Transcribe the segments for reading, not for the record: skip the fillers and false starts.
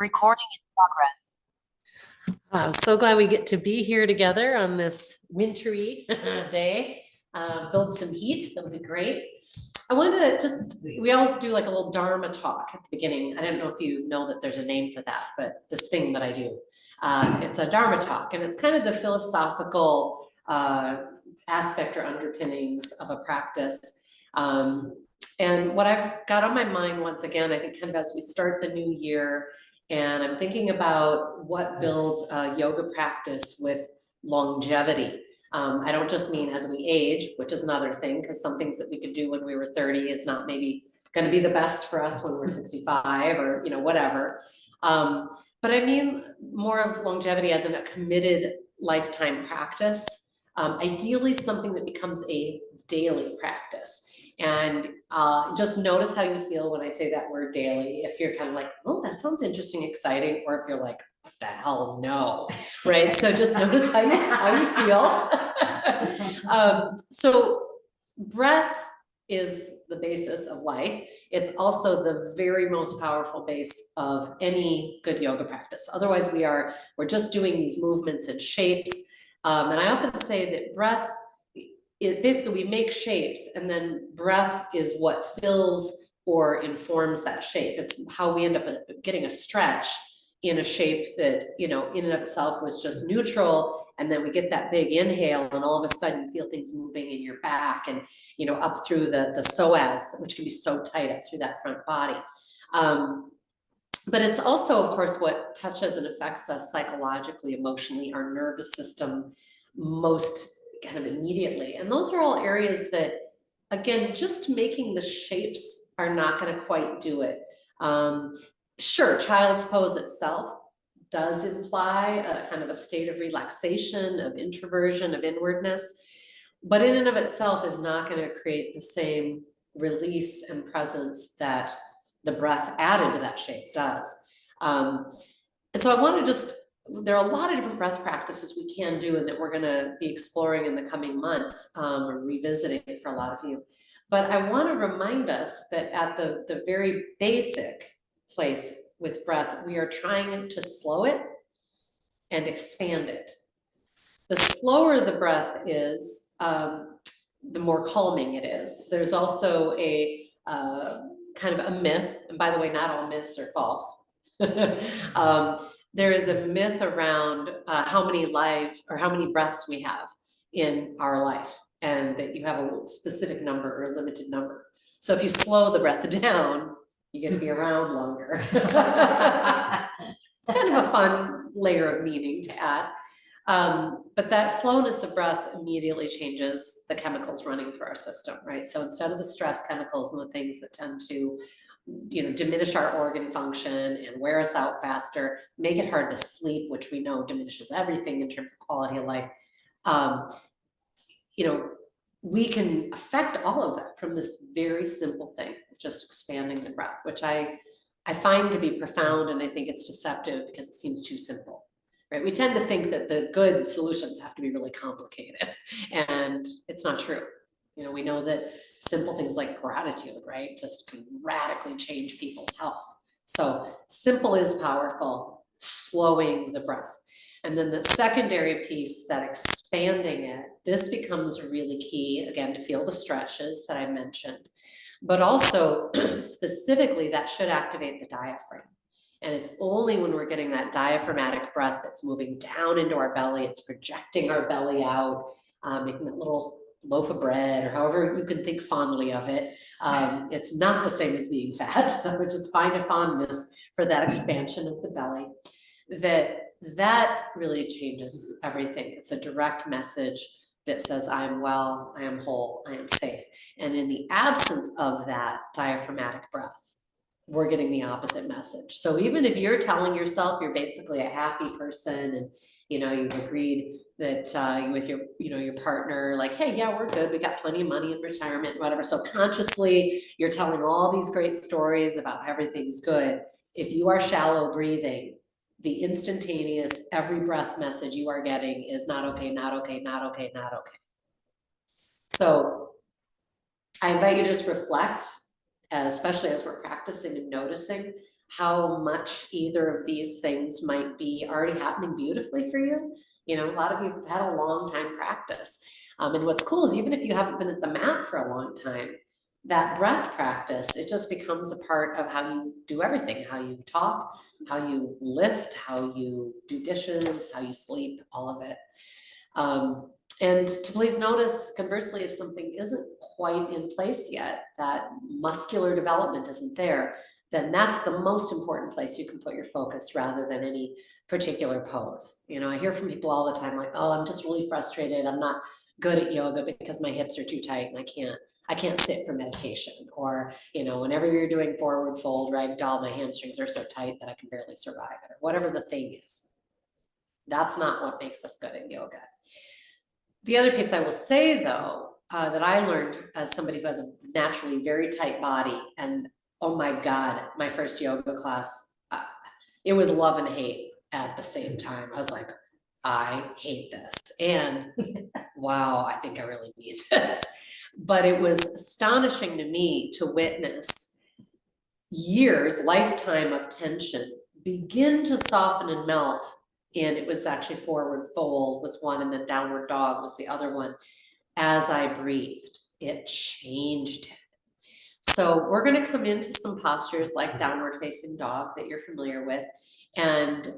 Recording in progress. I'm so glad we get to be here together on this wintry day. Build some heat. That'll be great. I wanted to we always do like a little Dharma talk at the beginning. I don't know if you know that there's a name for that, but this thing that I do, it's a Dharma talk, and it's kind of the philosophical aspect or underpinnings of a practice. And what I've got on my mind once again, I think kind of as we start the new year, and I'm thinking about what builds a yoga practice with longevity. I don't just mean as we age, which is another thing, because some things that we could do when we were 30 is not maybe going to be the best for us when we're 65 or, whatever. But I mean more of longevity as in a committed lifetime practice. Ideally something that becomes a daily practice. And just notice how you feel when I say that word daily. If you're kind of like, oh, that sounds interesting, exciting, or if you're like, what the hell, no, right? So just notice how you feel. So breath is the basis of life. It's also the very most powerful base of any good yoga practice. Otherwise, we're just doing these movements and shapes. And I often say that breath, basically we make shapes, and then breath is what fills or informs that shape. It's how we end up getting a stretch in a shape that, in and of itself was just neutral, and then we get that big inhale, and all of a sudden you feel things moving in your back and, up through the psoas, which can be so tight up through that front body. But it's also, of course, what touches and affects us psychologically, emotionally, our nervous system most kind of immediately. And those are all areas that, again, just making the shapes are not going to quite do it. Sure, child's pose itself does imply a kind of a state of relaxation, of introversion, of inwardness, but in and of itself is not going to create the same release and presence that the breath added to that shape does. And so I want to there are a lot of different breath practices we can do and that we're going to be exploring in the coming months, or revisiting for a lot of you. But I want to remind us that at the very basic place with breath, we are trying to slow it and expand it. The slower the breath is, the more calming it is. There's also a kind of a myth, and by the way, not all myths are false. There is a myth around how many breaths we have in our life, and that you have a specific number or a limited number. So if you slow the breath down, you get to be around longer. It's kind of a fun layer of meaning to add. But that slowness of breath immediately changes the chemicals running through our system, right? So instead of the stress chemicals and the things that tend to diminish our organ function and wear us out faster, make it hard to sleep, which we know diminishes everything in terms of quality of life. We can affect all of that from this very simple thing of just expanding the breath, which I find to be profound, and I think it's deceptive because it seems too simple, right? We tend to think that the good solutions have to be really complicated, and it's not true. We know that simple things like gratitude, right, just can radically change people's health. So simple is powerful, slowing the breath. And then the secondary piece, that expanding it, this becomes really key, again, to feel the stretches that I mentioned, but also specifically that should activate the diaphragm. And it's only when we're getting that diaphragmatic breath that's moving down into our belly, it's projecting our belly out, making that little loaf of bread, or however you can think fondly of it. It's not the same as being fat, so just find a fondness for that expansion of the belly. That really changes everything. It's a direct message that says, I am well, I am whole, I am safe. And in the absence of that diaphragmatic breath, we're getting the opposite message. So even if you're telling yourself you're basically a happy person, and you've agreed that with your partner, like, hey, yeah, we're good, we got plenty of money in retirement, whatever. So consciously you're telling all these great stories about how everything's good. If you are shallow breathing, the instantaneous every breath message you are getting is not okay, not okay, not okay, not okay. So I invite you to just reflect, especially as we're practicing and noticing how much either of these things might be already happening beautifully for you. You know, a lot of you have had a long time practice. And what's cool is even if you haven't been at the mat for a long time, that breath practice, it just becomes a part of how you do everything, how you talk, how you lift, how you do dishes, how you sleep, all of it. And to please notice, conversely, if something isn't quite in place yet, that muscular development isn't there, then that's the most important place you can put your focus rather than any particular pose. You know, I hear from people all the time like, oh, I'm just really frustrated. I'm not good at yoga because my hips are too tight and I can't sit for meditation. Or, you know, whenever you're doing forward fold, ragdoll, my hamstrings are so tight that I can barely survive it, or whatever the thing is. That's not what makes us good at yoga. The other piece I will say though, that I learned as somebody who has a naturally very tight body, and oh my God, my first yoga class, it was love and hate at the same time. I was like, I hate this. And wow, I think I really need this. But it was astonishing to me to witness years, lifetime of tension begin to soften and melt. And it was actually forward fold was one, and then downward dog was the other one. As I breathed, it changed it. So we're going to come into some postures like downward facing dog that you're familiar with, and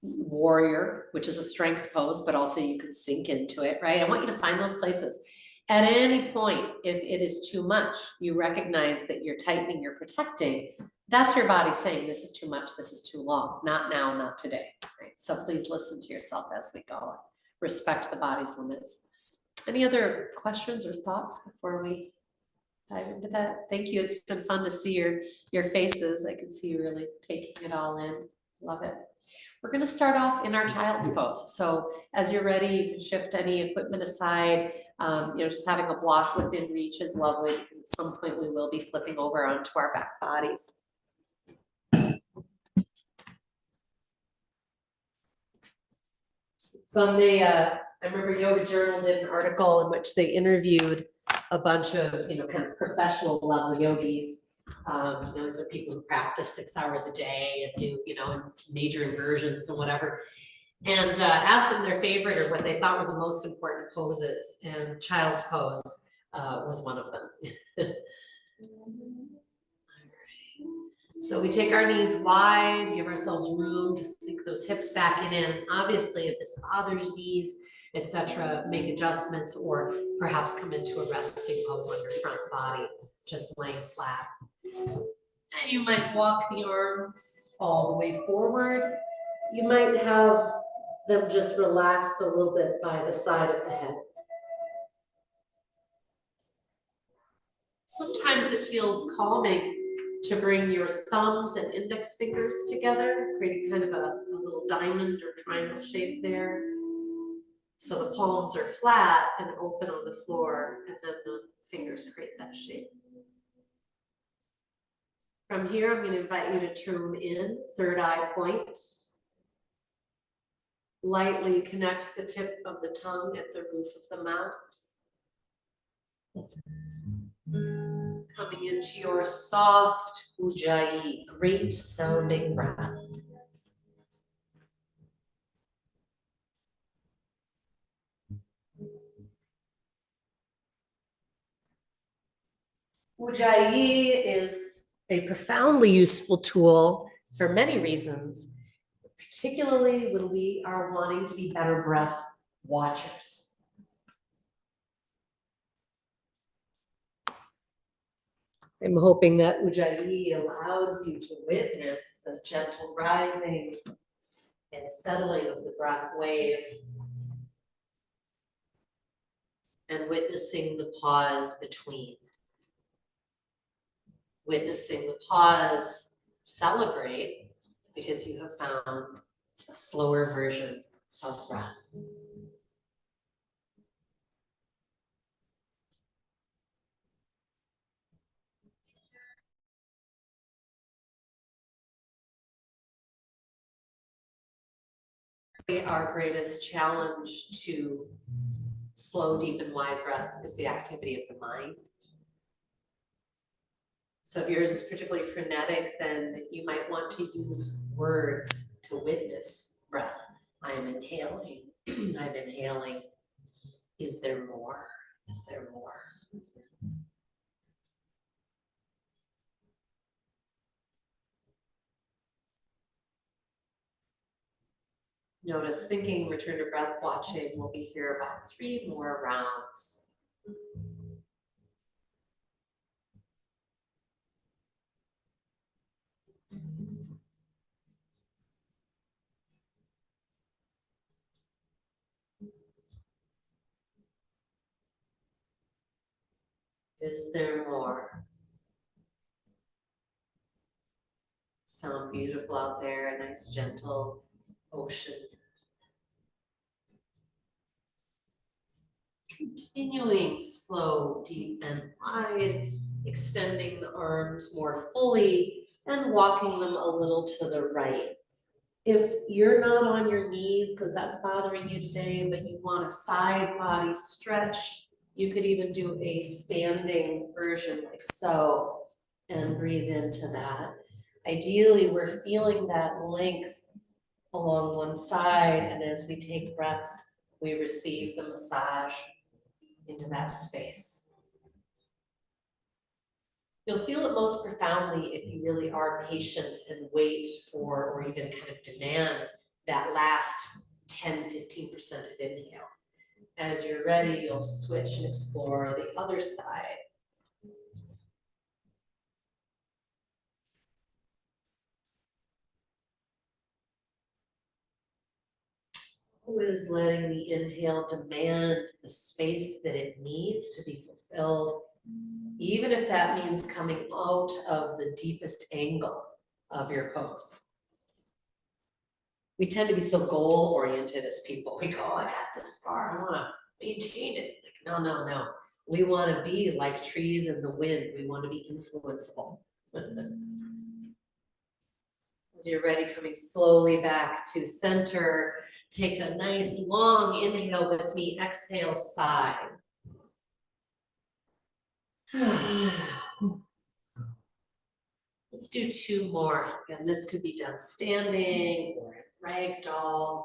warrior, which is a strength pose, but also you can sink into it, right? I want you to find those places. At any point, if it is too much, you recognize that you're tightening, you're protecting. That's your body saying, this is too much, this is too long, not now, not today, right? So please listen to yourself as we go. Respect the body's limits. Any other questions or thoughts before we dive into that? Thank you. It's been fun to see your faces. I can see you really taking it all in. Love it. We're going to start off in our child's pose. So as you're ready, you can shift any equipment aside. You know, just having a block within reach is lovely because at some point we will be flipping over onto our back bodies. From the, I remember Yoga Journal did an article in which they interviewed a bunch of, you know, kind of professional level yogis. You know, those are people who practice 6 hours a day and do, you know, major inversions and whatever. And asked them their favorite or what they thought were the most important poses. And child's pose was one of them. So we take our knees wide, give ourselves room to sink those hips back in. And obviously, if this bothers knees, etc., make adjustments or perhaps come into a resting pose on your front body, just laying flat. And you might walk the arms all the way forward. You might have them just relaxed a little bit by the side of the head. Sometimes it feels calming to bring your thumbs and index fingers together, creating kind of a little diamond or triangle shape there. So the palms are flat and open on the floor, and then the fingers create that shape. From here, I'm going to invite you to tune in, third eye point. Lightly connect the tip of the tongue at the roof of the mouth. Coming into your soft ujjayi, great sounding breath. Ujjayi is a profoundly useful tool for many reasons, particularly when we are wanting to be better breath watchers. I'm hoping that Ujjayi allows you to witness the gentle rising and settling of the breath wave and witnessing the pause between. Witnessing the pause, celebrate because you have found a slower version of breath. Our greatest challenge to slow, deep, and wide breath is the activity of the mind. So if yours is particularly frenetic, then you might want to use words to witness breath. I'm inhaling, I'm inhaling. Is there more? Is there more? Notice thinking, return to breath, watching. We'll be here about 3 more rounds. Is there more? Sound beautiful out there, a nice gentle ocean. Continuing slow, deep and wide, extending the arms more fully and walking them a little to the right. If you're not on your knees, because that's bothering you today, but you want a side body stretch, you could even do a standing version like so and breathe into that. Ideally, we're feeling that length along one side, and as we take breath, we receive the massage into that space. You'll feel it most profoundly if you really are patient and wait for, or even kind of demand that last 10–15% of inhale. As you're ready, you'll switch and explore the other side. Always letting the inhale demand the space that it needs to be fulfilled, even if that means coming out of the deepest angle of your pose. We tend to be so goal oriented as people. We go, I got this far, I want to maintain it. Like, no. We want to be like trees in the wind. We want to be influenceable. As you're ready, coming slowly back to center, take a nice long inhale with me, exhale, sigh. Let's do 2 more. And this could be done standing or in ragdoll.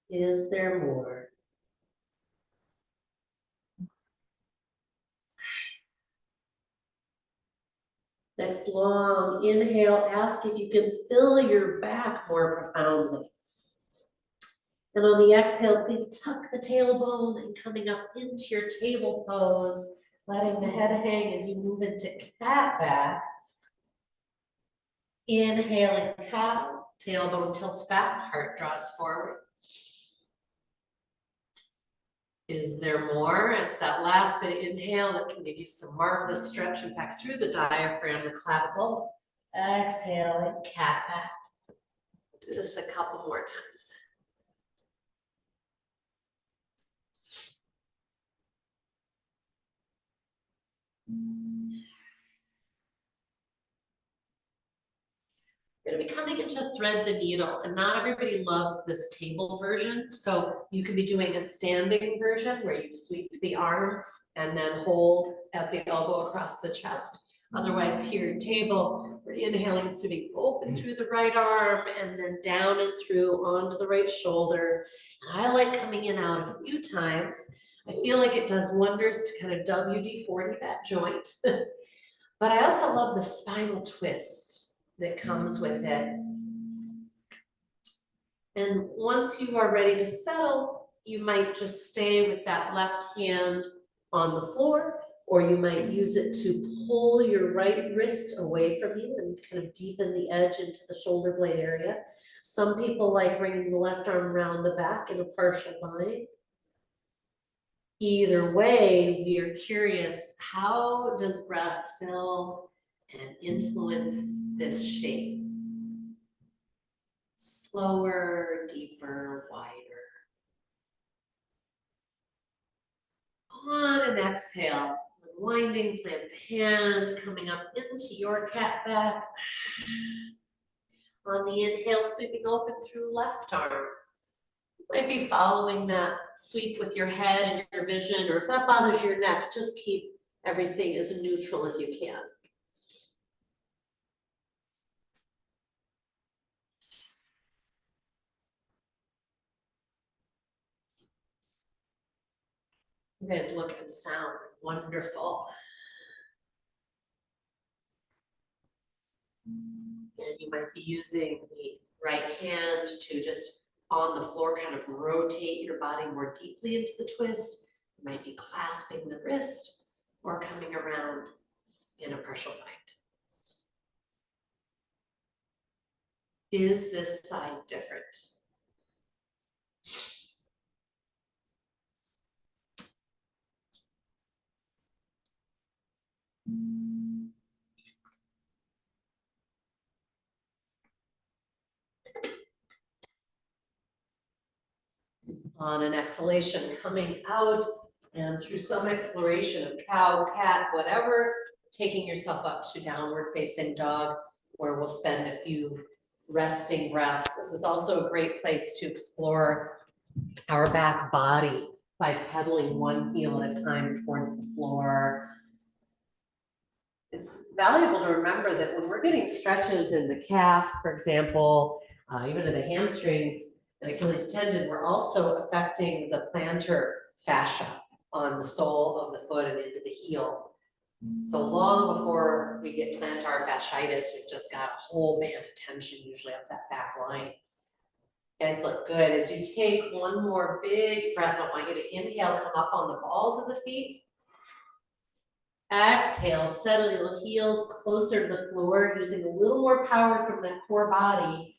Is there more? Next long inhale, ask if you can fill your back more profoundly. And on the exhale, please tuck the tailbone and coming up into your table pose, letting the head hang as you move into cat back. Inhaling cow, tailbone tilts back, heart draws forward. Is there more? It's that last bit of inhale that can give you some marvelous stretch, in fact, through the diaphragm, the clavicle. Exhale and cat back. Do this a couple more times. We're going to be coming into thread the needle, and not everybody loves this table version. So you could be doing a standing version where you sweep the arm and then hold at the elbow across the chest. Otherwise, here table, we're inhaling and sweeping open through the right arm and then down and through onto the right shoulder. And I like coming in out a few times. I feel like it does wonders to kind of WD-40 that joint. But I also love the spinal twist that comes with it. And once you are ready to settle, you might just stay with that left hand on the floor, or you might use it to pull your right wrist away from you and kind of deepen the edge into the shoulder blade area. Some people like bringing the left arm around the back in a partial bind. Either way, we are curious, how does breath fill and influence this shape? Slower, deeper, wider. On an exhale, unwinding, plant the hand, coming up into your cat back. On the inhale, sweeping open through left arm. Might be following that sweep with your head and your vision, or if that bothers your neck, just keep everything as neutral as you can. You guys look and sound wonderful. And you might be using the right hand to just on the floor kind of rotate your body more deeply into the twist. You might be clasping the wrist or coming around in a partial bind. Is this side different? On an exhalation, coming out and through some exploration of cow, cat, whatever, taking yourself up to downward facing dog, where we'll spend a few resting breaths. This is also a great place to explore our back body by pedaling one heel at a time towards the floor. It's valuable to remember that when we're getting stretches in the calf, for example, even in the hamstrings and Achilles tendon, we're also affecting the plantar fascia on the sole of the foot and into the heel. So long before we get plantar fasciitis, we've just got a whole band of tension usually up that back line. You guys look good. As you take one more big breath, I want you to inhale, come up on the balls of the feet. Exhale, settle your heels closer to the floor, using a little more power from that core body.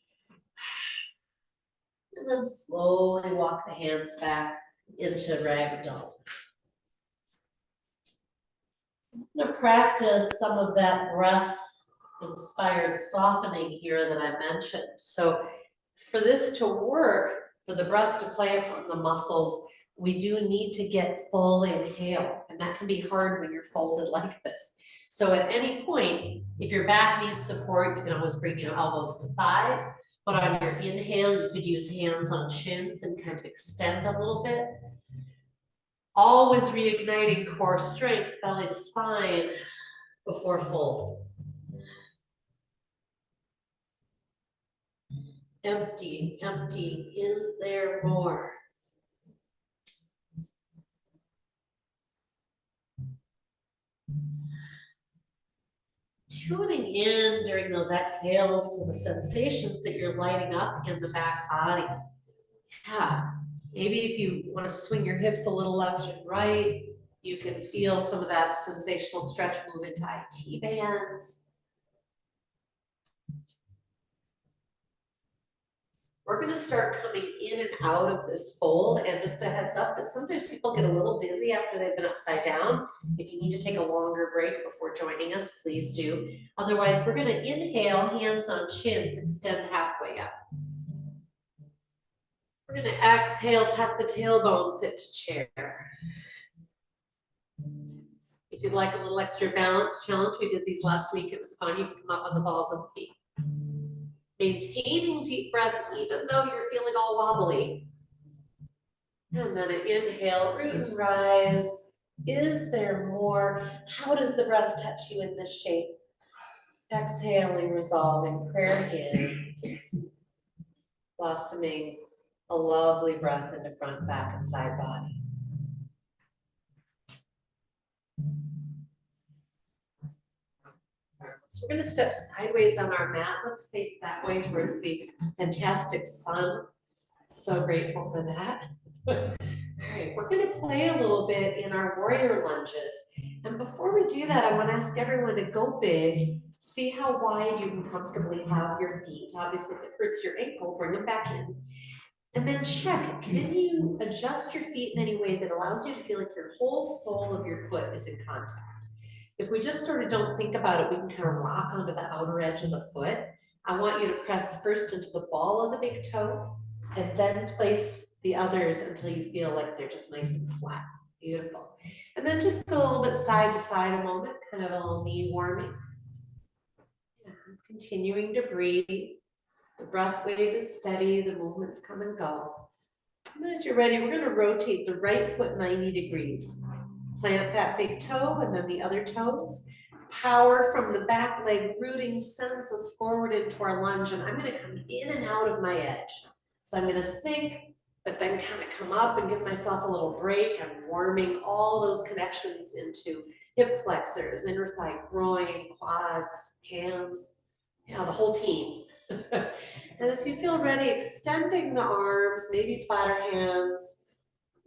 And then slowly walk the hands back into ragdoll. I'm going to practice some of that breath-inspired softening here that I mentioned. So for this to work, for the breath to play upon the muscles, we do need to get full inhale, and that can be hard when you're folded like this. So at any point, if your back needs support, you can always bring your elbows to thighs, but on your inhale, you could use hands on shins and kind of extend a little bit. Always reigniting core strength, belly to spine before fold. Empty, empty, is there more? Tuning in during those exhales to the sensations that you're lighting up in the back body. Yeah, maybe if you want to swing your hips a little left and right, you can feel some of that sensational stretch move into IT bands. We're going to start coming in and out of this fold, and just a heads up that sometimes people get a little dizzy after they've been upside down. If you need to take a longer break before joining us, please do. Otherwise, we're going to inhale, hands on shins, extend halfway up. We're going to exhale, tuck the tailbone, sit to chair. If you'd like a little extra balance challenge, we did these last week. It was fun. You can come up on the balls of the feet. Maintaining deep breath even though you're feeling all wobbly. And then an inhale, root and rise. Is there more? How does the breath touch you in this shape? Exhaling, resolving, prayer hands. Blossoming a lovely breath into front, back, and side body. So we're going to step sideways on our mat. Let's face that way towards the fantastic sun. So grateful for that. All right, we're going to play a little bit in our warrior lunges. And before we do that, I want to ask everyone to go big. See how wide you can comfortably have your feet. Obviously, if it hurts your ankle, bring them back in. And then check, can you adjust your feet in any way that allows you to feel like your whole sole of your foot is in contact? If we just sort of don't think about it, we can kind of rock onto the outer edge of the foot. I want you to press first into the ball of the big toe and then place the others until you feel like they're just nice and flat. Beautiful. And then just go a little bit side to side a moment, kind of a little knee warming. Yeah, continuing to breathe. The breath wave is steady, the movements come and go. And then as you're ready, we're gonna rotate the right foot 90 degrees. Plant that big toe and then the other toes. Power from the back leg rooting sends us forward into our lunge, and I'm gonna come in and out of my edge. So I'm gonna sink, but then kind of come up and give myself a little break. I'm warming all those connections into hip flexors, inner thigh, groin, quads, hams, yeah, the whole team. And as you feel ready, extending the arms, maybe platter hands,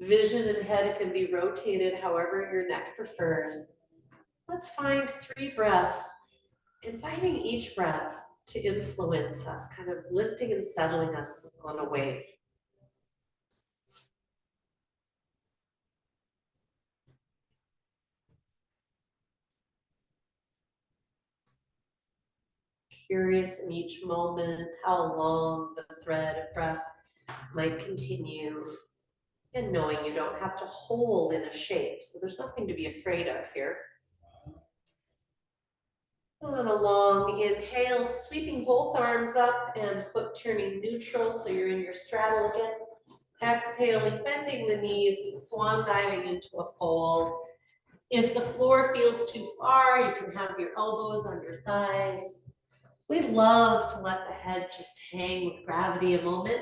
vision and head can be rotated however your neck prefers. Let's find 3 breaths, inviting each breath to influence us, kind of lifting and settling us on a wave. Curious in each moment how long the thread of breath might continue, and knowing you don't have to hold in a shape, so there's nothing to be afraid of here. On a long inhale, sweeping both arms up and foot turning neutral, so you're in your straddle again. Exhaling, bending the knees and swan diving into a fold. If the floor feels too far, you can have your elbows on your thighs. We love to let the head just hang with gravity a moment.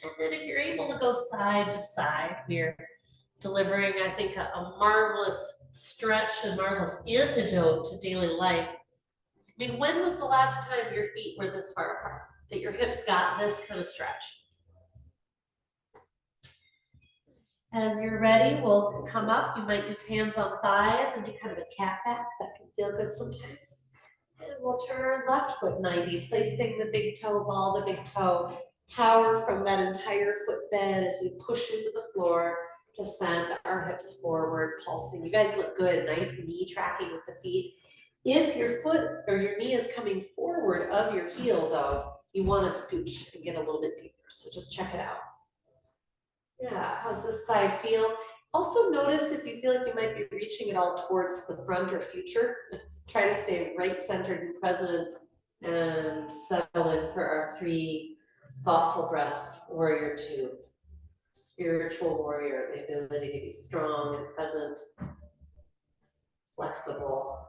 And then if you're able to go side to side, we're delivering, I think, a marvelous stretch and marvelous antidote to daily life. I mean, when was the last time your feet were this far apart, that your hips got this kind of stretch? As you're ready, we'll come up. You might use hands on thighs and do kind of a cat back. That can feel good sometimes. And we'll turn left foot 90, placing the big toe, ball the big toe. Power from that entire foot bend as we push into the floor to send our hips forward, pulsing. You guys look good, nice knee tracking with the feet. If your foot or your knee is coming forward of your heel though, you want to scooch and get a little bit deeper. So just check it out. Yeah, how's this side feel? Also notice if you feel like you might be reaching it all towards the front or future. Try to stay right centered and present and settle in for our 3 thoughtful breaths. Warrior 2, spiritual warrior, the ability to be strong and present, flexible.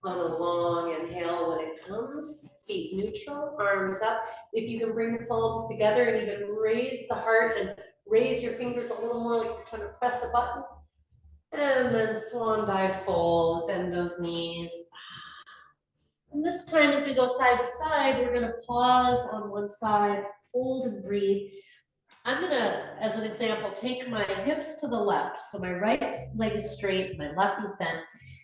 On a long inhale when it comes, feet neutral, arms up. If you can bring the palms together and even raise the heart and raise your fingers a little more like you're trying to press a button. And then swan dive fold, bend those knees. And this time as we go side to side, we're gonna pause on one side, hold and breathe. I'm gonna, as an example, take my hips to the left. So my right leg is straight, my left knee's bent.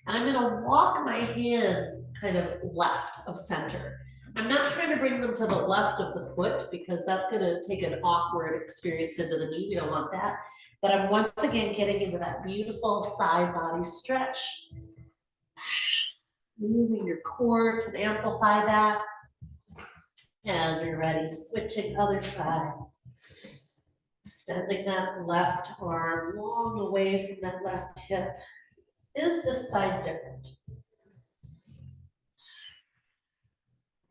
And I'm gonna walk my hands kind of left of center. I'm not trying to bring them to the left of the foot because that's gonna take an awkward experience into the knee. We don't want that. But I'm once again getting into that beautiful side body stretch. Using your core can amplify that. As you're ready, switching other side. Extending that left arm long away from that left hip. Is this side different?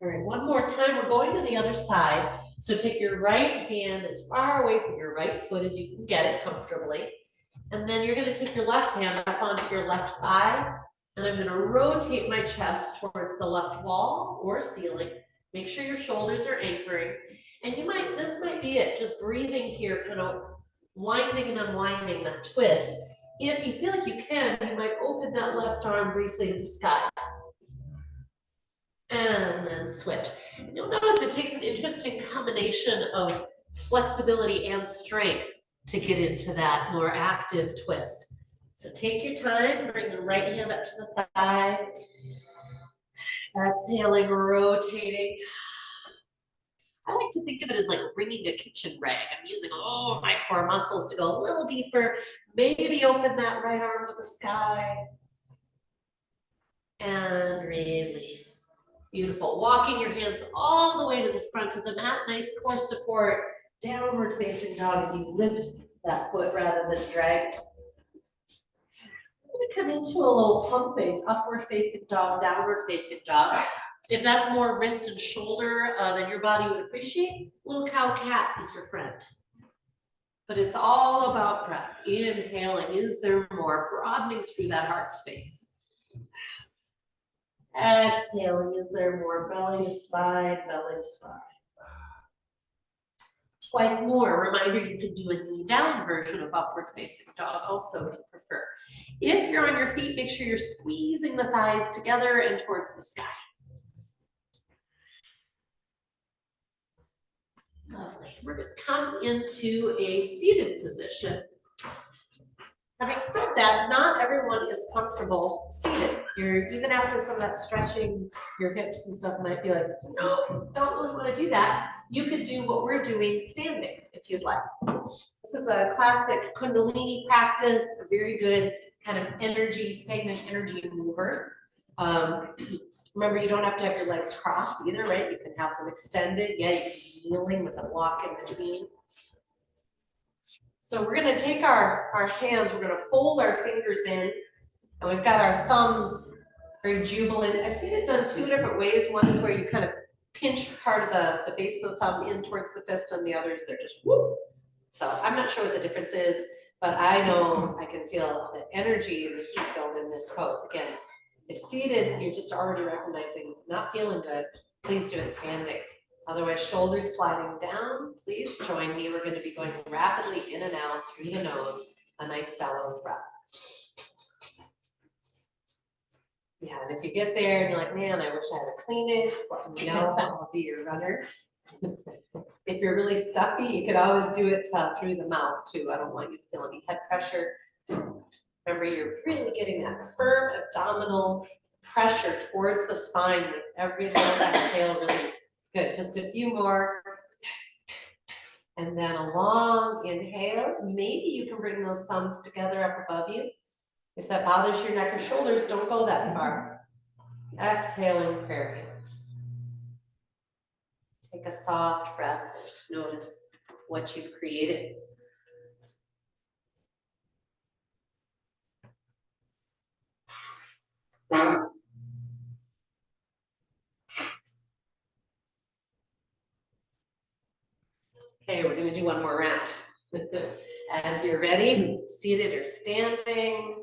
All right, one more time, we're going to the other side. So take your right hand as far away from your right foot as you can get it comfortably. And then you're gonna take your left hand up onto your left thigh, and I'm gonna rotate my chest towards the left wall or ceiling. Make sure your shoulders are anchoring. And this might be it, just breathing here, kind of winding and unwinding that twist. If you feel like you can, you might open that left arm briefly to the sky. And then switch. And you'll notice it takes an interesting combination of flexibility and strength to get into that more active twist. So take your time, bring the right hand up to the thigh. Exhaling, rotating. I like to think of it as like wringing a kitchen rag. I'm using all my core muscles to go a little deeper. Maybe open that right arm to the sky. And release. Beautiful. Walking your hands all the way to the front of the mat. Nice core support. Downward facing dog as you lift that foot rather than drag. We're gonna come into a little humping, upward facing dog, downward facing dog. If that's more wrist and shoulder than your body would appreciate, little cow cat is your friend. But it's all about breath. Inhaling, is there more? Broadening through that heart space. Exhaling, is there more? Belly to spine, belly to spine. Twice more. Reminder, you can do a knee down version of upward facing dog also if you prefer. If you're on your feet, make sure you're squeezing the thighs together and towards the sky. Lovely. We're going to come into a seated position. Having said that, not everyone is comfortable seated. Even after some of that stretching, your hips and stuff might be like, no, don't really want to do that. You could do what we're doing standing if you'd like. This is a classic Kundalini practice, a very good kind of energy, stagnant energy mover. Remember, you don't have to have your legs crossed either, right? You can have them extended. Yeah, you can be kneeling with a block in between. So we're going to take our hands, we're going to fold our fingers in, and we've got our thumbs very jubilant. I've seen it done two different ways. One is where you kind of pinch part of the base of the thumb in towards the fist, and the others, they're just whoop. So I'm not sure what the difference is, but I know I can feel the energy and the heat build in this pose. Again, if seated, you're just already recognizing not feeling good, please do it standing. Otherwise, shoulders sliding down. Please join me. We're going to be going rapidly in and out through the nose, a nice bellows breath. Yeah, and if you get there and you're like, man, I wish I had a Kleenex, let me know, I'll be your runner. If you're really stuffy, you could always do it through the mouth too. I don't want you to feel any head pressure. Remember, you're really getting that firm abdominal pressure towards the spine with every little exhale release. Good, just a few more. And then a long inhale. Maybe you can bring those thumbs together up above you. If that bothers your neck or shoulders, don't go that far. Exhaling, prayer hands. Take a soft breath. Just notice what you've created. Okay, we're going to do one more round. As you're ready, seated or standing.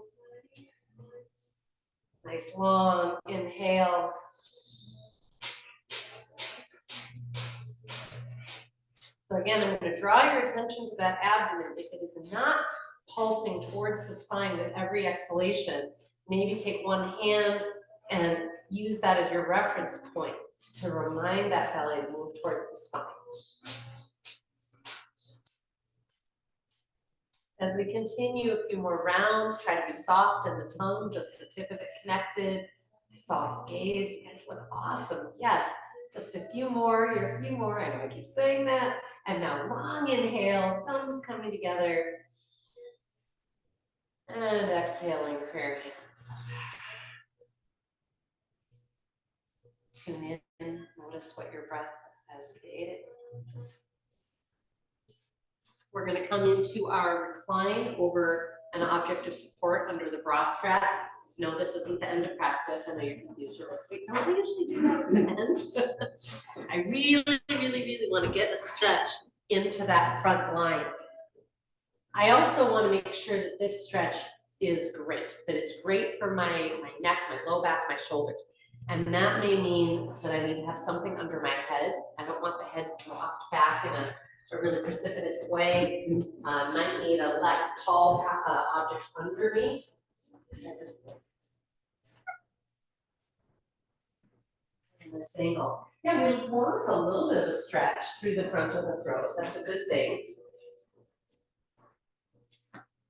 Nice long inhale. So again, I'm going to draw your attention to that abdomen. If it is not pulsing towards the spine with every exhalation, maybe take one hand and use that as your reference point to remind that belly to move towards the spine. As we continue a few more rounds, try to be soft in the tongue, just the tip of it connected. Soft gaze. You guys look awesome. Yes, just a few more. Here, a few more. I know I keep saying that. And now long inhale, thumbs coming together. And exhaling, prayer hands. Tune in, notice what your breath has created. We're going to come into our recline over an object of support under the bra strap. No, this isn't the end of practice. I know you're confused. You're like, wait, don't we usually do that at the end? I really want to get a stretch into that front line. I also want to make sure that this stretch is great, that it's great for my neck, my low back, my shoulders. And that may mean that I need to have something under my head. I don't want the head locked back in a really precipitous way. Might need a less tall object under me. In this angle. Yeah, we want a little bit of a stretch through the front of the throat. That's a good thing.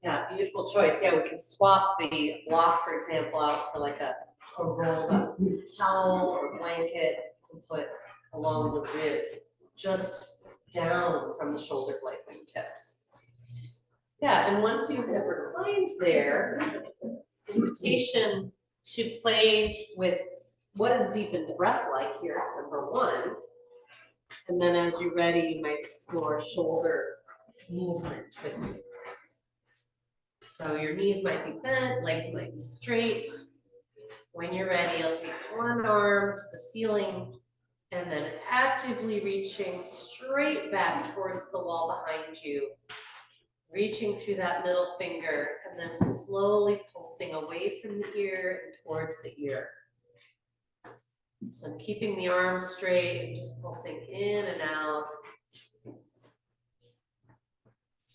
Yeah, beautiful choice. Yeah, we can swap the block, for example, out for like a rolled up towel or blanket and put along the ribs, just down from the shoulder blade wingtips. Yeah, and once you have reclined there, invitation to play with what is deepened breath like here, number one. And then as you're ready, you might explore shoulder movement with me. So your knees might be bent, legs might be straight. When you're ready, you'll take one arm to the ceiling and then actively reaching straight back towards the wall behind you. Reaching through that middle finger and then slowly pulsing away from the ear and towards the ear. So I'm keeping the arm straight and just pulsing in and out.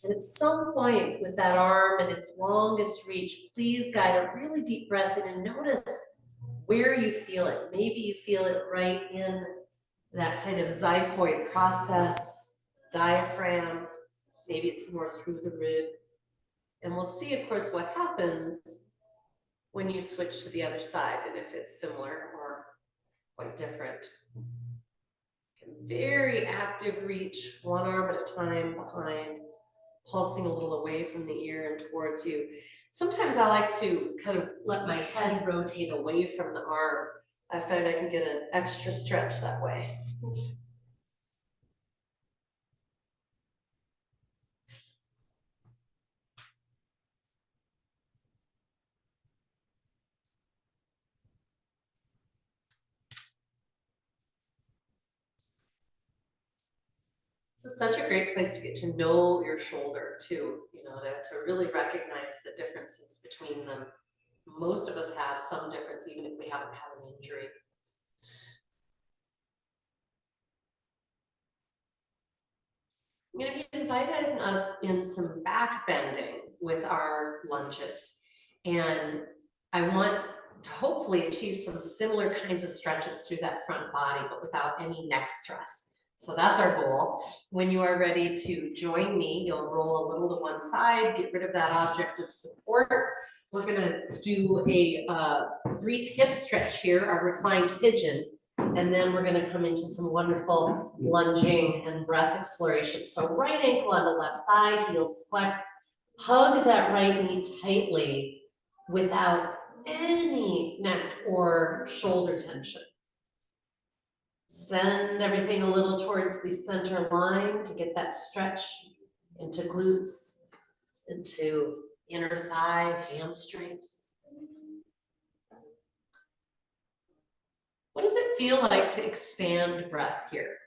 And at some point with that arm and its longest reach, please guide a really deep breath in and notice where you feel it. Maybe you feel it right in that kind of xiphoid process, diaphragm. Maybe it's more through the rib. And we'll see, of course, what happens when you switch to the other side and if it's similar or quite different. Very active reach, one arm at a time behind, pulsing a little away from the ear and towards you. Sometimes I like to kind of let my head rotate away from the arm. I find I can get an extra stretch that way. This is such a great place to get to know your shoulder too, you know, to really recognize the differences between them. Most of us have some difference, even if we haven't had an injury. I'm going to be inviting us in some back bending with our lunges. And I want to hopefully achieve some similar kinds of stretches through that front body, but without any neck stress. So that's our goal. When you are ready to join me, you'll roll a little to one side, get rid of that object of support. We're going to do a brief hip stretch here, our reclined pigeon. And then we're going to come into some wonderful lunging and breath exploration. So right ankle on the left thigh, heels flexed. Hug that right knee tightly without any neck or shoulder tension. Send everything a little towards the center line to get that stretch into glutes, into inner thigh, hamstrings. What does it feel like to expand breath here?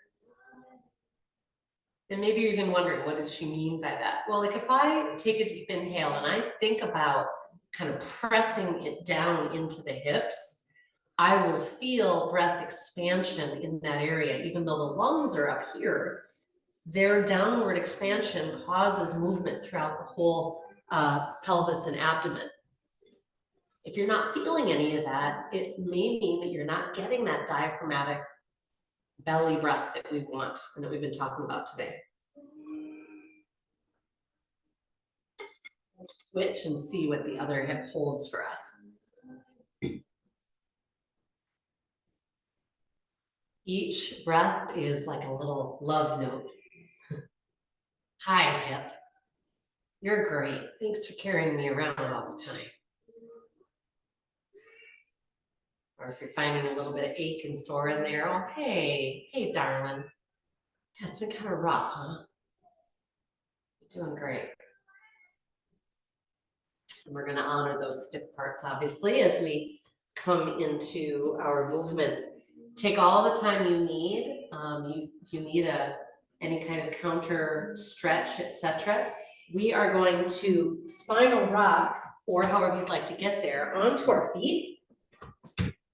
And maybe you're even wondering, what does she mean by that? Well, like if I take a deep inhale and I think about kind of pressing it down into the hips, I will feel breath expansion in that area. Even though the lungs are up here, their downward expansion causes movement throughout the whole pelvis and abdomen. If you're not feeling any of that, it may mean that you're not getting that diaphragmatic belly breath that we want and that we've been talking about today. Let's switch and see what the other hip holds for us. Each breath is like a little love note. Hi, hip. You're great. Thanks for carrying me around all the time. Or if you're finding a little bit of ache and sore in there, oh, hey, darling. Yeah, it's been kind of rough, huh? You're doing great. And we're going to honor those stiff parts, obviously, as we come into our movement. Take all the time you need. If you need any kind of counter stretch, etc. We are going to spinal rock, or however you'd like to get there, onto our feet.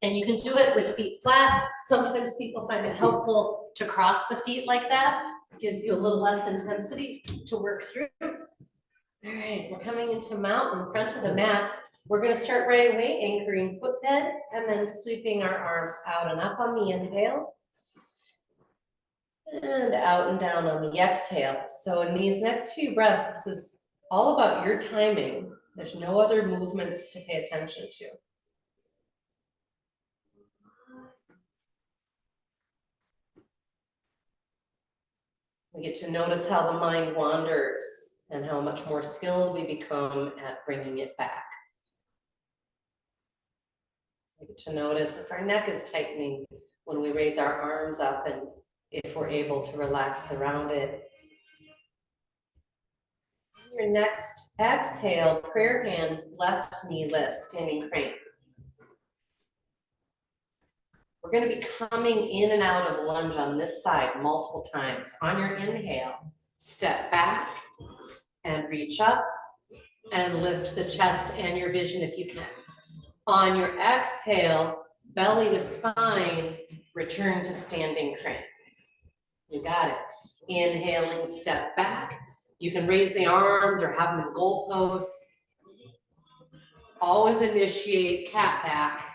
And you can do it with feet flat. Sometimes people find it helpful to cross the feet like that. It gives you a little less intensity to work through. All right, we're coming into mountain, front of the mat. We're going to start right away, anchoring foot bed, and then sweeping our arms out and up on the inhale. And out and down on the exhale. So in these next few breaths, this is all about your timing. There's no other movements to pay attention to. We get to notice how the mind wanders and how much more skilled we become at bringing it back. to notice if our neck is tightening when we raise our arms up and if we're able to relax around it. Your next exhale, prayer hands, left knee lift, standing crane. We're going to be coming in and out of lunge on this side multiple times. On your inhale, step back and reach up and lift the chest and your vision if you can. On your exhale, belly to spine, return to standing crane. You got it. Inhaling, step back. You can raise the arms or have them in goalposts. Always initiate cat back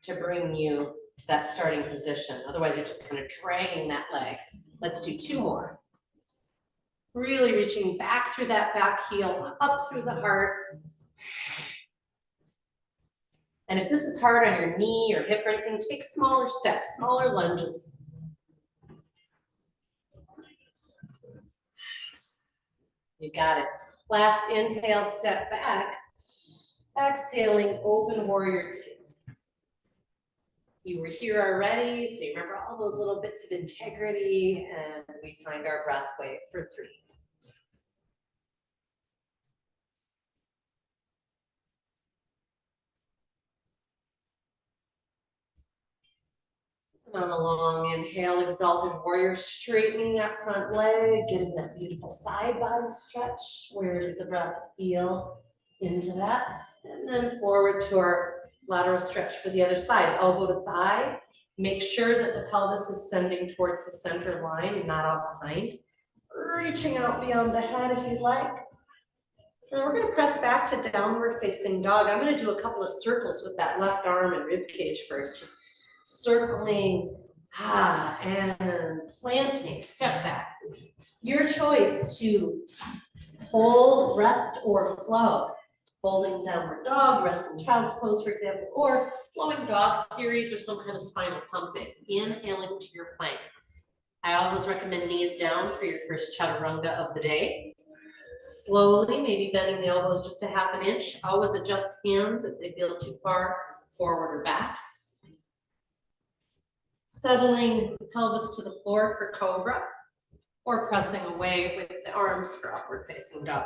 to bring you to that starting position. Otherwise, you're just kind of dragging that leg. Let's do 2 more. Really reaching back through that back heel, up through the heart. And if this is hard on your knee or hip or anything, take smaller steps, smaller lunges. You got it. Last inhale, step back. Exhaling, open warrior 2. You were here already, so you remember all those little bits of integrity, and we find our breath wave for 3. And on a long inhale, exalted warrior, straightening that front leg, getting that beautiful side body stretch. Where does the breath feel into that? And then forward to our lateral stretch for the other side, elbow to thigh. Make sure that the pelvis is sending towards the center line and not out behind. Reaching out beyond the head if you'd like. And we're gonna press back to downward facing dog. I'm gonna do a couple of circles with that left arm and rib cage first. Just circling, and planting, step back. Your choice to hold, rest, or flow. Holding downward dog, resting child's pose, for example, or flowing dog series or some kind of spinal pumping. Inhaling to your plank. I always recommend knees down for your first chaturanga of the day. Slowly, maybe bending the elbows just a half an inch. Always adjust hands if they feel too far forward or back. Settling pelvis to the floor for cobra, or pressing away with the arms for upward facing dog.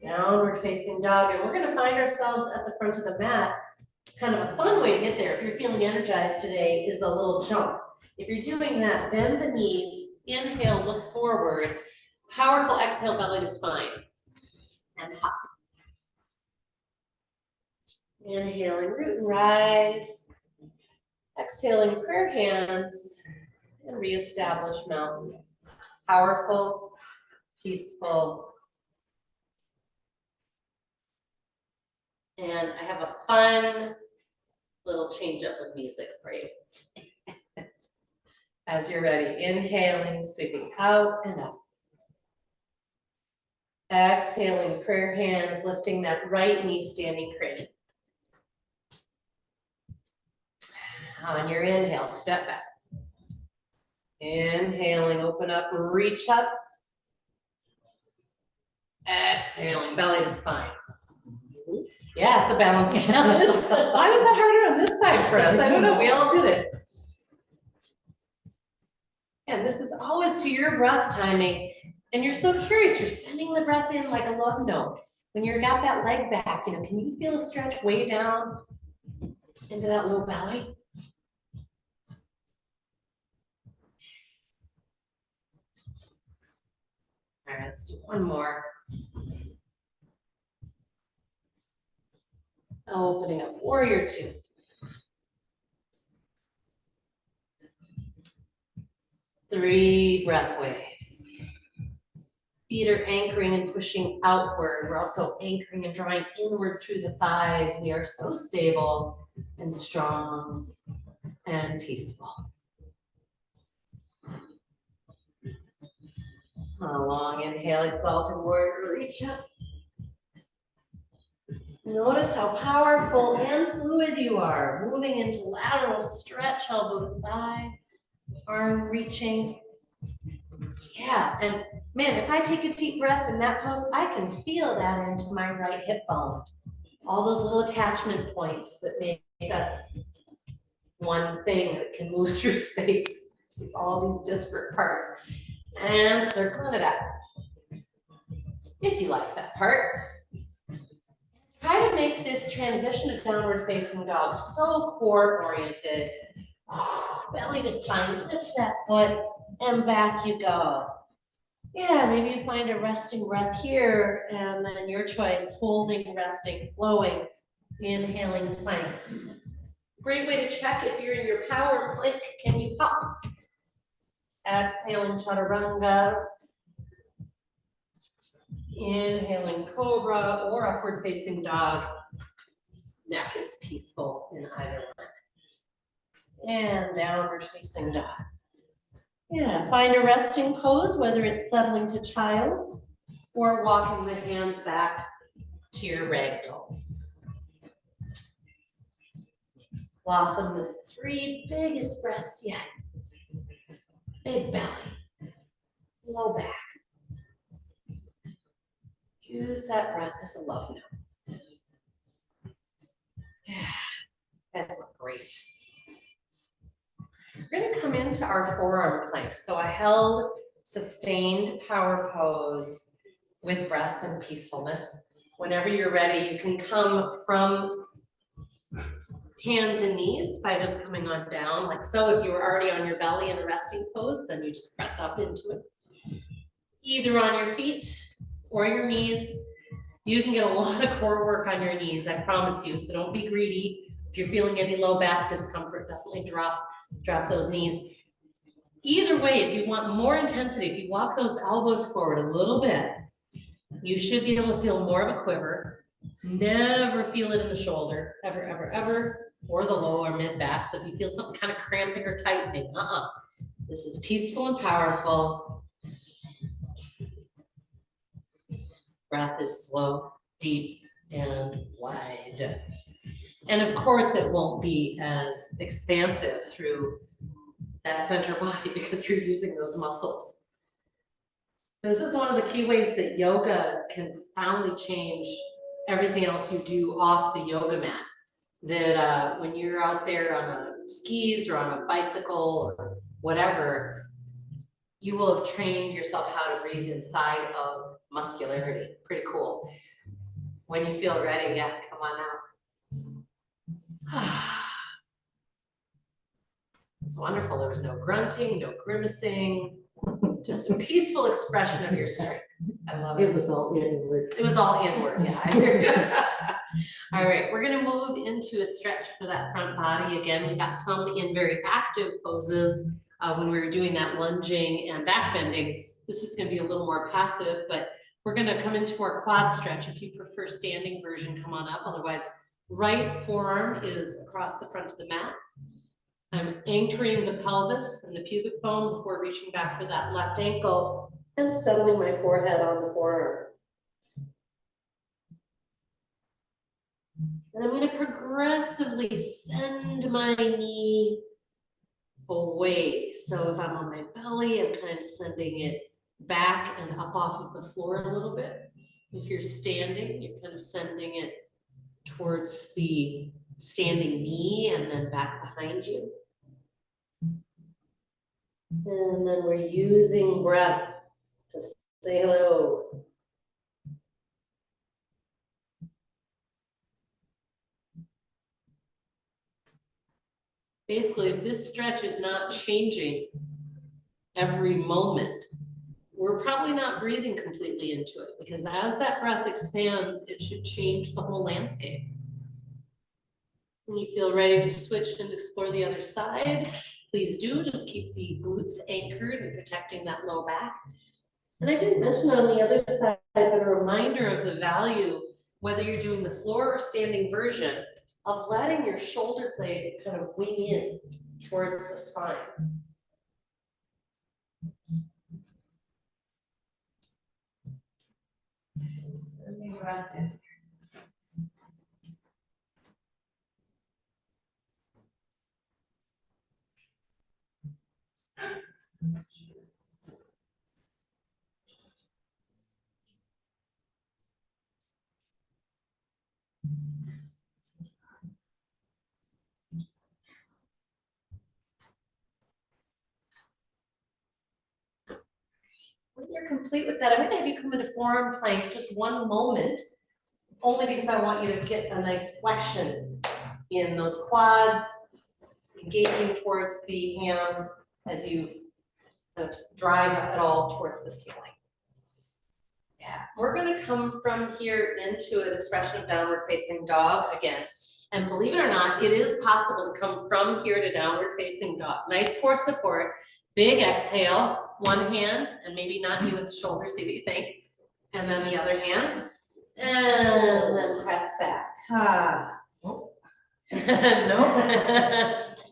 Downward facing dog, and we're gonna find ourselves at the front of the mat. Kind of a fun way to get there, if you're feeling energized today, is a little jump. If you're doing that, bend the knees, inhale, look forward, powerful exhale, belly to spine, and hop. Inhaling, root and rise. Exhaling, prayer hands, and reestablish mountain. Powerful, peaceful. And I have a fun little change up of music for you. As you're ready, inhaling, sweeping out and up. Exhaling, prayer hands, lifting that right knee, standing crane. On your inhale, step back. Inhaling, open up, reach up. Exhaling, belly to spine. Yeah, it's a balance challenge. Why was that harder on this side for us? I don't know, we all did it. And this is always to your breath timing. And you're so curious, you're sending the breath in like a love note. When you've got that leg back, can you feel a stretch way down into that low belly? All right, let's do one more. Opening up, warrior 2. Three breath waves. Feet are anchoring and pushing outward. We're also anchoring and drawing inward through the thighs. We are so stable and strong and peaceful. A long inhale, exalted warrior, reach up. Notice how powerful and fluid you are. Moving into lateral stretch, elbow to thigh, arm reaching. Yeah, and man, if I take a deep breath in that pose, I can feel that into my right hip bone. all those little attachment points that make us one thing that can move through space. This is all these disparate parts. And circling it out. If you like that part. Try to make this transition to downward facing dog so core oriented. Belly to spine, lift that foot, and back you go. Yeah, maybe you find a resting breath here, and then your choice, holding, resting, flowing, inhaling plank. Great way to check if you're in your power plank, can you pop? Exhaling chaturanga. Inhaling cobra or upward facing dog. Neck is peaceful in either one. And downward facing dog. Yeah, find a resting pose, whether it's settling to child's or walking the hands back to your ragdoll. Blossom the 3 biggest breaths yet. Big belly, low back. Use that breath as a love note. Yeah, that's great. We're going to come into our forearm plank. So a held, sustained power pose with breath and peacefulness. Whenever you're ready, you can come from hands and knees by just coming on down, like so. If you were already on your belly in a resting pose, then you just press up into it. Either on your feet or your knees. You can get a lot of core work on your knees, I promise you, so don't be greedy. If you're feeling any low back discomfort, definitely drop those knees. Either way, if you want more intensity, if you walk those elbows forward a little bit, you should be able to feel more of a quiver. Never feel it in the shoulder, ever, ever, ever, or the low or mid back. So if you feel some kind of cramping or tightening, this is peaceful and powerful. Breath is slow, deep, and wide. And of course, it won't be as expansive through that center body because you're using those muscles. This is one of the key ways that yoga can profoundly change everything else you do off the yoga mat. That when you're out there on a skis or on a bicycle or whatever, you will have trained yourself how to breathe inside of muscularity. Pretty cool. When you feel ready, yeah, come on out. It's wonderful. There was no grunting, no grimacing, just a peaceful expression of your strength. I love it. It was all inward. It was all inward, yeah. I hear you. All right, we're gonna move into a stretch for that front body. Again, we got some in very active poses when we were doing that lunging and back bending. This is gonna be a little more passive, but we're gonna come into our quad stretch. If you prefer standing version, come on up. Otherwise, right forearm is across the front of the mat. I'm anchoring the pelvis and the pubic bone before reaching back for that left ankle and settling my forehead on the forearm. And I'm going to progressively send my knee away. So if I'm on my belly, I'm kind of sending it back and up off of the floor a little bit. If you're standing, you're kind of sending it towards the standing knee and then back behind you. And then we're using breath to say hello. Basically, if this stretch is not changing every moment, we're probably not breathing completely into it, because as that breath expands, it should change the whole landscape. When you feel ready to switch and explore the other side, please do. Just keep the glutes anchored and protecting that low back. And I didn't mention on the other side, but a reminder of the value, whether you're doing the floor or standing version, of letting your shoulder blade kind of wing in towards the spine. Send your breath in. you're complete with that, I'm gonna have you come into forearm plank just one moment, only because I want you to get a nice flexion in those quads, engaging towards the hams as you kind of drive it all towards the ceiling. Yeah, we're gonna come from here into an expression of downward facing dog again. And believe it or not, it is possible to come from here to downward facing dog. Nice core support, big exhale, one hand, and maybe not you with the shoulder, see what you think. And then the other hand, and then press back. Ah. Nope.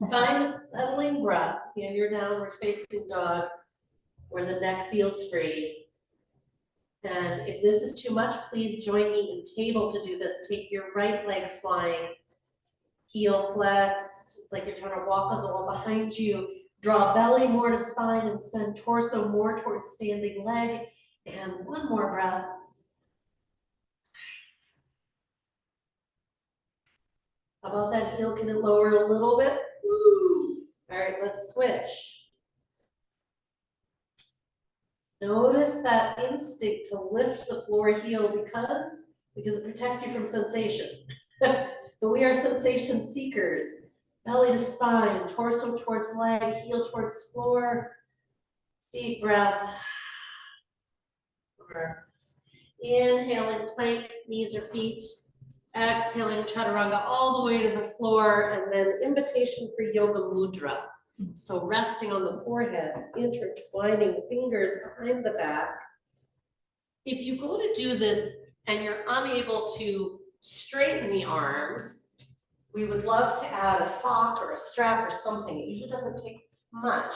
Find a settling breath in your downward facing dog where the neck feels free. And if this is too much, please join me in table to do this. Take your right leg flying, heel flexed. It's like you're trying to walk on the wall behind you. Draw belly more to spine and send torso more towards standing leg. And one more breath. How about that heel? Can it lower a little bit? Woo. All right, let's switch. Notice that instinct to lift the floor heel because it protects you from sensation. But we are sensation seekers. Belly to spine, torso towards leg, heel towards floor. Deep breath. Inhaling plank, knees or feet. Exhaling chaturanga all the way to the floor, and then invitation for yoga mudra. So resting on the forehead, intertwining fingers behind the back. If you go to do this and you're unable to straighten the arms, we would love to add a sock or a strap or something. It usually doesn't take much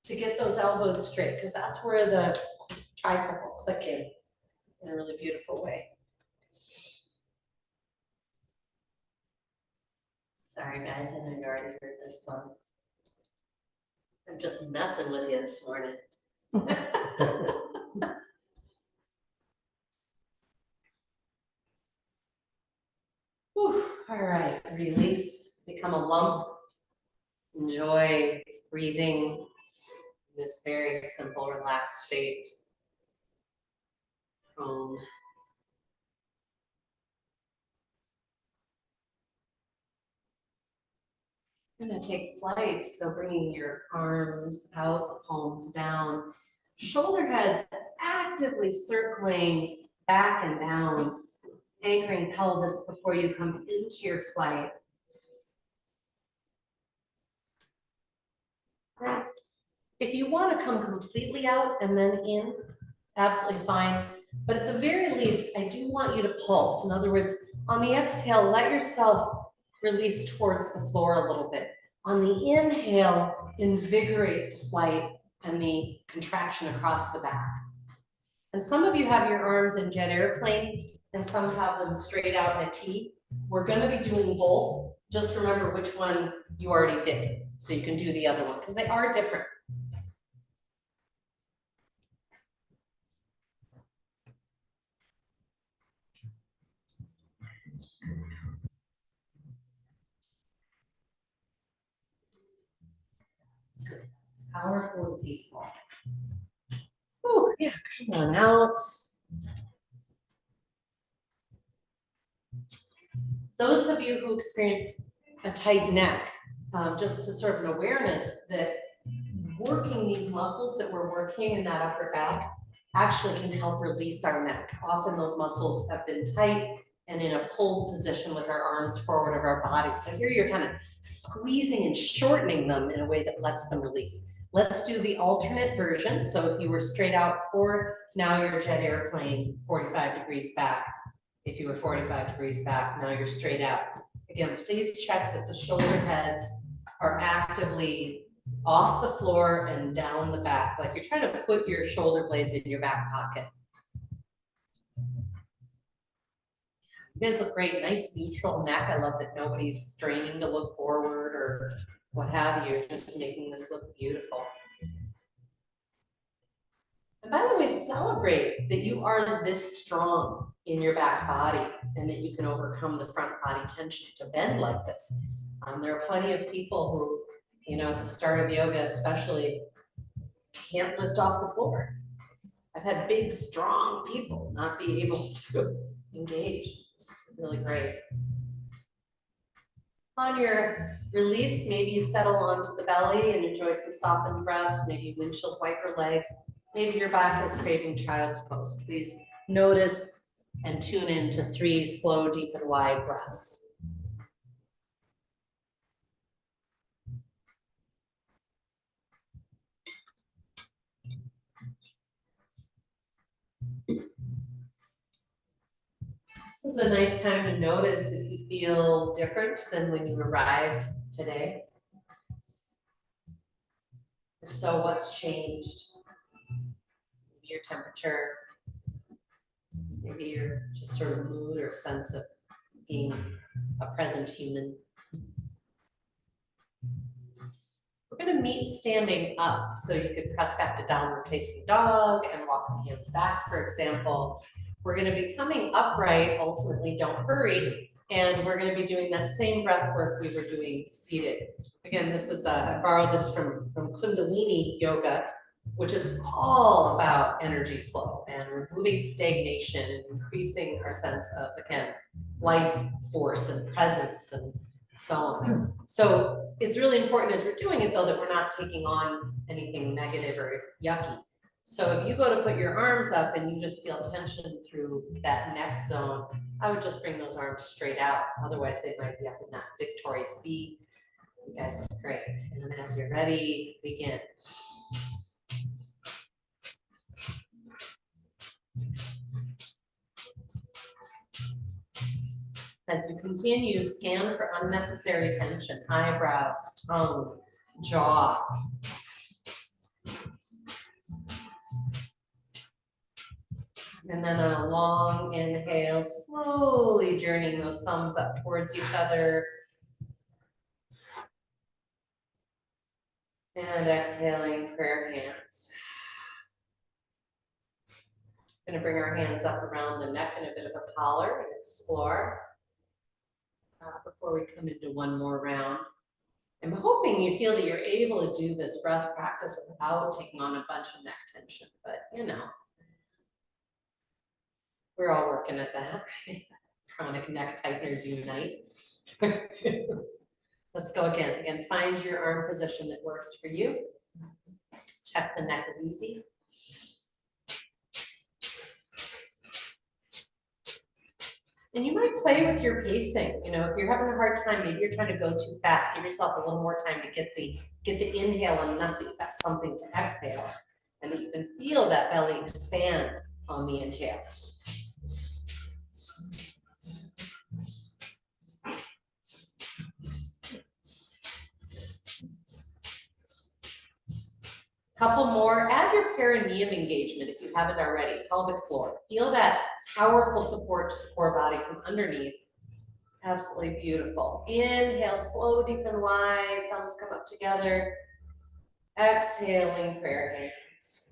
to get those elbows straight, because that's where the tricep will click in a really beautiful way. Sorry guys, I know you already heard this song. I'm just messing with you this morning. Whew. All right, release, become a lump. Enjoy breathing in this very simple, relaxed shape. You're gonna take flight, so bringing your arms out, the palms down, shoulder heads actively circling back and down, anchoring pelvis before you come into your flight. If you want to come completely out and then in, absolutely fine. But at the very least, I do want you to pulse. In other words, on the exhale, let yourself release towards the floor a little bit. On the inhale, invigorate the flight and the contraction across the back. And some of you have your arms in jet airplane and some have them straight out in a T. We're going to be doing both. Just remember which one you already did, so you can do the other one, because they are different. It's good. It's powerful and peaceful. Oh, yeah, come on out. Those of you who experience a tight neck, just to sort of an awareness that working these muscles that we're working in that upper back actually can help release our neck. Often those muscles have been tight and in a pulled position with our arms forward of our body. So here you're kind of squeezing and shortening them in a way that lets them release. Let's do the alternate version. So if you were straight out before, now you're jet airplane, 45 degrees back. If you were 45 degrees back, now you're straight out. Again, please check that the shoulder heads are actively off the floor and down the back, like you're trying to put your shoulder blades in your back pocket. You guys look great, nice neutral neck. I love that nobody's straining to look forward or what have you, just making this look beautiful. And by the way, celebrate that you are this strong in your back body and that you can overcome the front body tension to bend like this. There are plenty of people who, you know, at the start of yoga especially, can't lift off the floor. I've had big, strong people not be able to engage. This is really great. On your release, maybe you settle onto the belly and enjoy some softened breaths, maybe windshield wiper legs. Maybe your back is craving child's pose. Please notice and tune in to 3 slow, deep, and wide breaths. This is a nice time to notice if you feel different than when you arrived today. If so, what's changed? Maybe your temperature, maybe your just sort of mood or sense of being a present human. We're going to meet standing up, so you could press back to downward facing dog and walk the hands back, for example. We're going to be coming upright, ultimately, don't hurry, and we're going to be doing that same breath work we were doing seated. Again, this is, I borrowed this from Kundalini yoga, which is all about energy flow and removing stagnation and increasing our sense of, again, life force and presence and so on. So it's really important as we're doing it, though, that we're not taking on anything negative or yucky. So if you go to put your arms up and you just feel tension through that neck zone, I would just bring those arms straight out. Otherwise, they might be up in that victorious V. You guys look great. And then as you're ready, begin. As you continue, scan for unnecessary tension, eyebrows, tongue, jaw. And then on a long inhale, slowly journeying those thumbs up towards each other. And exhaling, prayer hands. Going to bring our hands up around the neck in a bit of a collar and explore. Before we come into one more round. I'm hoping you feel that you're able to do this breath practice without taking on a bunch of neck tension, but you know, we're all working at that, right? Chronic neck tighteners unite. Let's go again. Again, find your arm position that works for you. Check the neck is easy. And you might play with your pacing. You know, if you're having a hard time, maybe you're trying to go too fast, give yourself a little more time to get the inhale enough that you've got something to exhale, and that you can feel that belly expand on the inhale. Couple more. Add your perineum engagement if you haven't already. Pelvic floor. Feel that powerful support to the core body from underneath. Absolutely beautiful. Inhale, slow, deep, and wide. Thumbs come up together. Exhaling, prayer hands.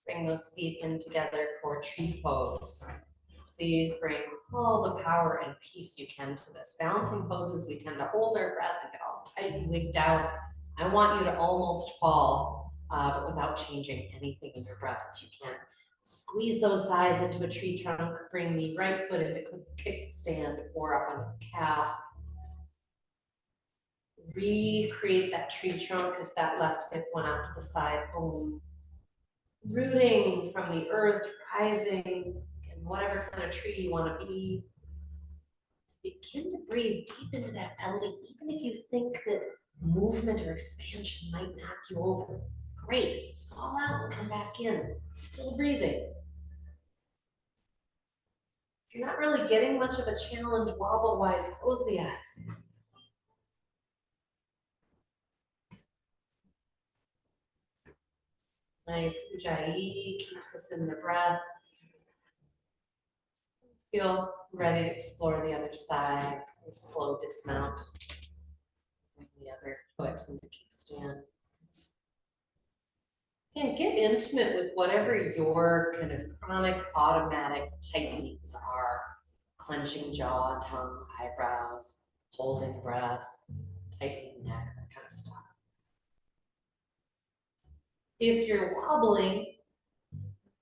Bring those feet in together for tree pose. Please bring all the power and peace you can to this. Balancing poses, we tend to hold our breath and get all tight and wigged out. I want you to almost fall, but without changing anything in your breath if you can. Squeeze those thighs into a tree trunk, bring the right foot into kickstand or up on the calf. Recreate that tree trunk if that left hip went out to the side. Boom. Rooting from the earth, rising, and whatever kind of tree you want to be. Begin to breathe deep into that belly, even if you think that movement or expansion might knock you over. Great, fall out and come back in, still breathing. If you're not really getting much of a challenge wobble-wise, close the eyes. Nice Ujjayi keeps us in the breath. Feel ready to explore the other side. Slow dismount. Bring the other foot into kickstand. And get intimate with whatever your kind of chronic automatic tightenings are. Clenching jaw, tongue, eyebrows, holding breath, tightening neck, that kind of stuff. If you're wobbling,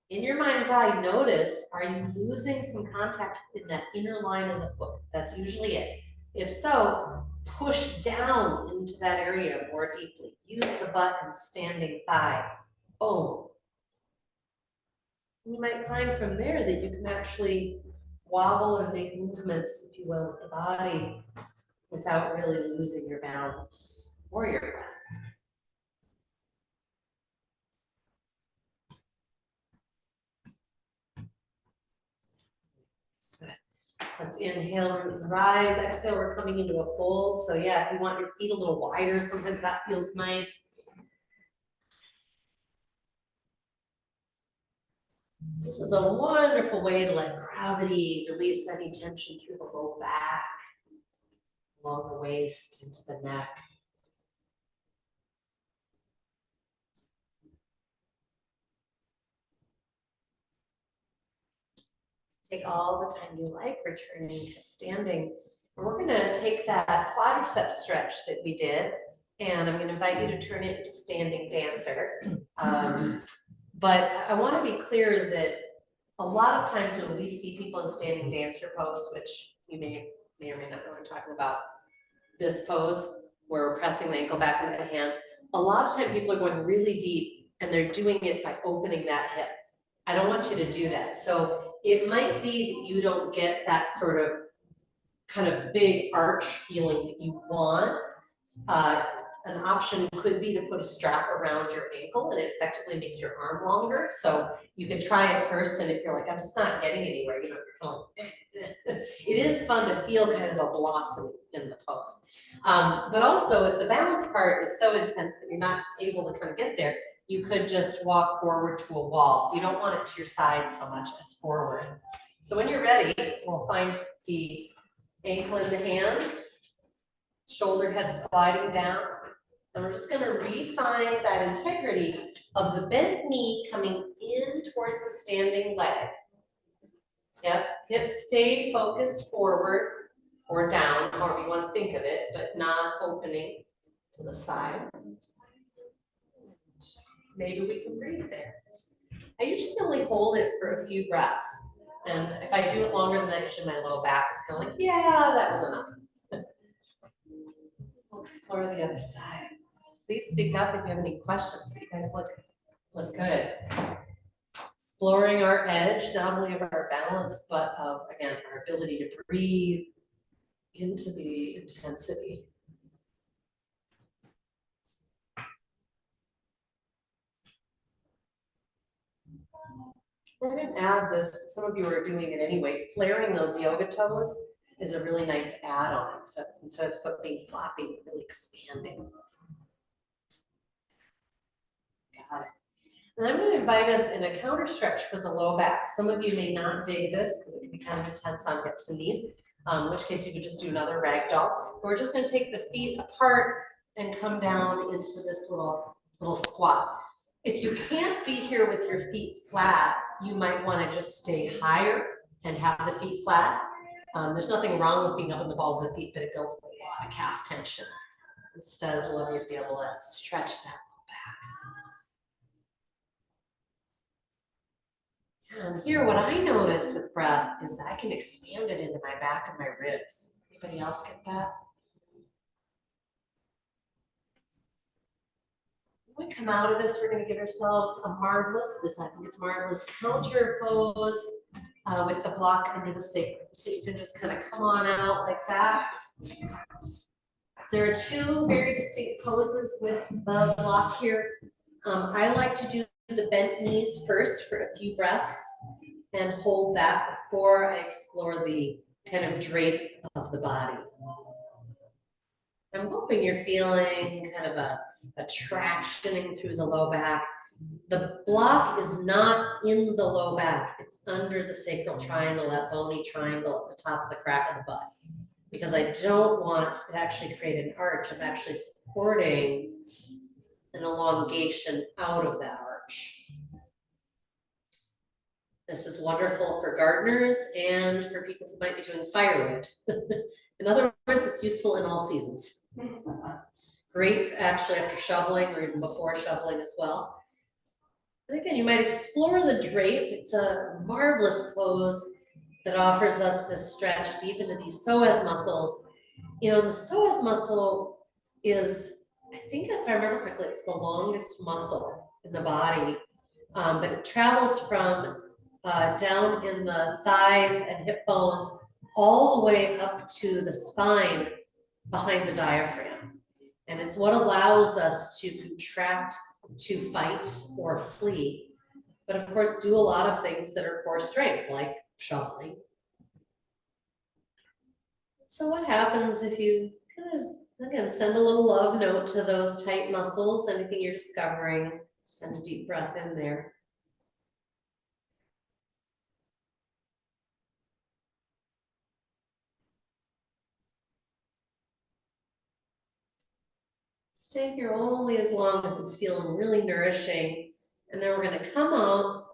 in your mind's eye, notice, are you losing some contact in that inner line of the foot? That's usually it. If so, push down into that area more deeply. Use the butt and standing thigh. Boom. You might find from there that you can actually wobble and make movements, if you will, with the body without really losing your balance or your breath. Good. Let's inhale, rise, exhale, we're coming into a fold. So yeah, if you want your feet a little wider, sometimes that feels nice. This is a wonderful way to let gravity release any tension through the low back, along the waist, into the neck. Take all the time you like, returning to standing. And we're gonna take that quadricep stretch that we did, and I'm gonna invite you to turn it into standing dancer. But I wanna be clear that a lot of times when we see people in standing dancer pose, which you may or may not know what I'm talking about, this pose, where we're pressing the ankle back with the hands, a lot of times people are going really deep and they're doing it by opening that hip. I don't want you to do that. So it might be that you don't get that sort of kind of big arch feeling that you want. An option could be to put a strap around your ankle and it effectively makes your arm longer. So you can try it first, and if you're like, I'm just not getting anywhere, you know, you're kind of it is fun to feel kind of a blossom in the pose. But also, if the balance part is so intense that you're not able to kind of get there, you could just walk forward to a wall. You don't want it to your side so much as forward. So when you're ready, we'll find the ankle in the hand, shoulder head sliding down. And we're just gonna refine that integrity of the bent knee coming in towards the standing leg. Yep, hips stay focused forward or down, however you want to think of it, but not opening to the side. Maybe we can breathe there. I usually only hold it for a few breaths. And if I do it longer than that, usually my low back is kind of like, yeah, that was enough. We'll explore the other side. Please speak up if you have any questions. You guys look good. Exploring our edge, not only of our balance, but of, again, our ability to breathe into the intensity. We're going to add this, some of you are doing it anyway, flaring those yoga toes is a really nice add-on. So that's, instead of foot being floppy, really expanding. Got it. And I'm going to invite us in a counter stretch for the low back. Some of you may not dig this because it can be kind of intense on hips and knees, in which case you could just do another ragdoll. We're just going to take the feet apart and come down into this little squat. If you can't be here with your feet flat, you might want to just stay higher and have the feet flat. There's nothing wrong with being up in the balls of the feet, but it builds a lot of calf tension. Instead, I'd love you to be able to stretch that low back. And here, what I notice with breath is I can expand it into my back and my ribs. Anybody else get that? When we come out of this, we're going to give ourselves a marvelous, I think it's marvelous counter pose with the block under the sacrum. So you can just kind of come on out like that. There are two very distinct poses with the block here. I like to do the bent knees first for a few breaths and hold that before I explore the kind of drape of the body. I'm hoping you're feeling kind of a tractioning through the low back. The block is not in the low back, it's under the sacral triangle, that bony triangle at the top of the crack of the butt. Because I don't want to actually create an arch, I'm actually supporting an elongation out of that arch. This is wonderful for gardeners and for people who might be doing firewood. In other words, it's useful in all seasons. Great actually after shoveling or even before shoveling as well. And again, you might explore the drape. It's a marvelous pose that offers us this stretch deep into these psoas muscles. You know, the psoas muscle is, I think if I remember correctly, it's the longest muscle in the body, but it travels from down in the thighs and hip bones all the way up to the spine behind the diaphragm. And it's what allows us to contract to fight or flee, but of course do a lot of things that are core strength, like shoveling. So what happens if you kind of, again, send a little love note to those tight muscles, anything you're discovering, send a deep breath in there. Stay here only as long as it's feeling really nourishing. And then we're gonna come out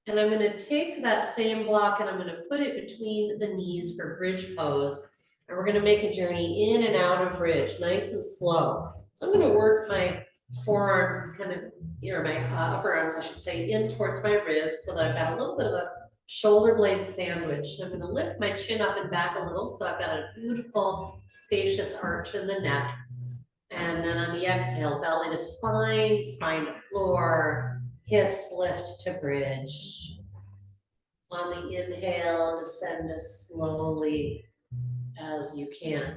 and I'm gonna take that same block and I'm gonna put it between the knees for bridge pose. And we're gonna make a journey in and out of bridge, nice and slow. So I'm gonna work my forearms kind of, or my upper arms, I should say, in towards my ribs so that I've got a little bit of a shoulder blade sandwich. I'm gonna lift my chin up and back a little so I've got a beautiful spacious arch in the neck. And then on the exhale, belly to spine, spine to floor, hips lift to bridge. On the inhale, descend as slowly as you can.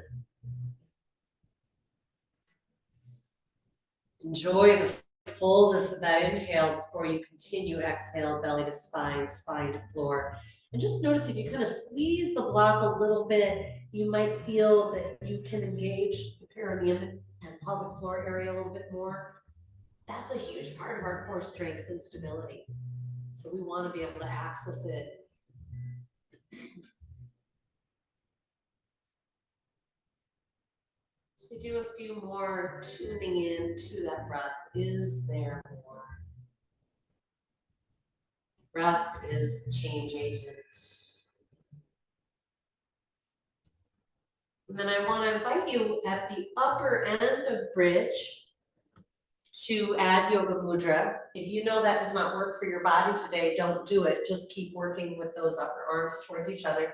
Enjoy the fullness of that inhale before you continue. Exhale, belly to spine, spine to floor. And just notice if you kind of squeeze the block a little bit, you might feel that you can engage the perineum and pelvic floor area a little bit more. That's a huge part of our core strength and stability. So we want to be able to access it. So we do a few more tuning in to that breath. Is there more? Breath is the change agent. And then I want to invite you at the upper end of bridge to add yoga mudra. If you know that does not work for your body today, don't do it. Just keep working with those upper arms towards each other.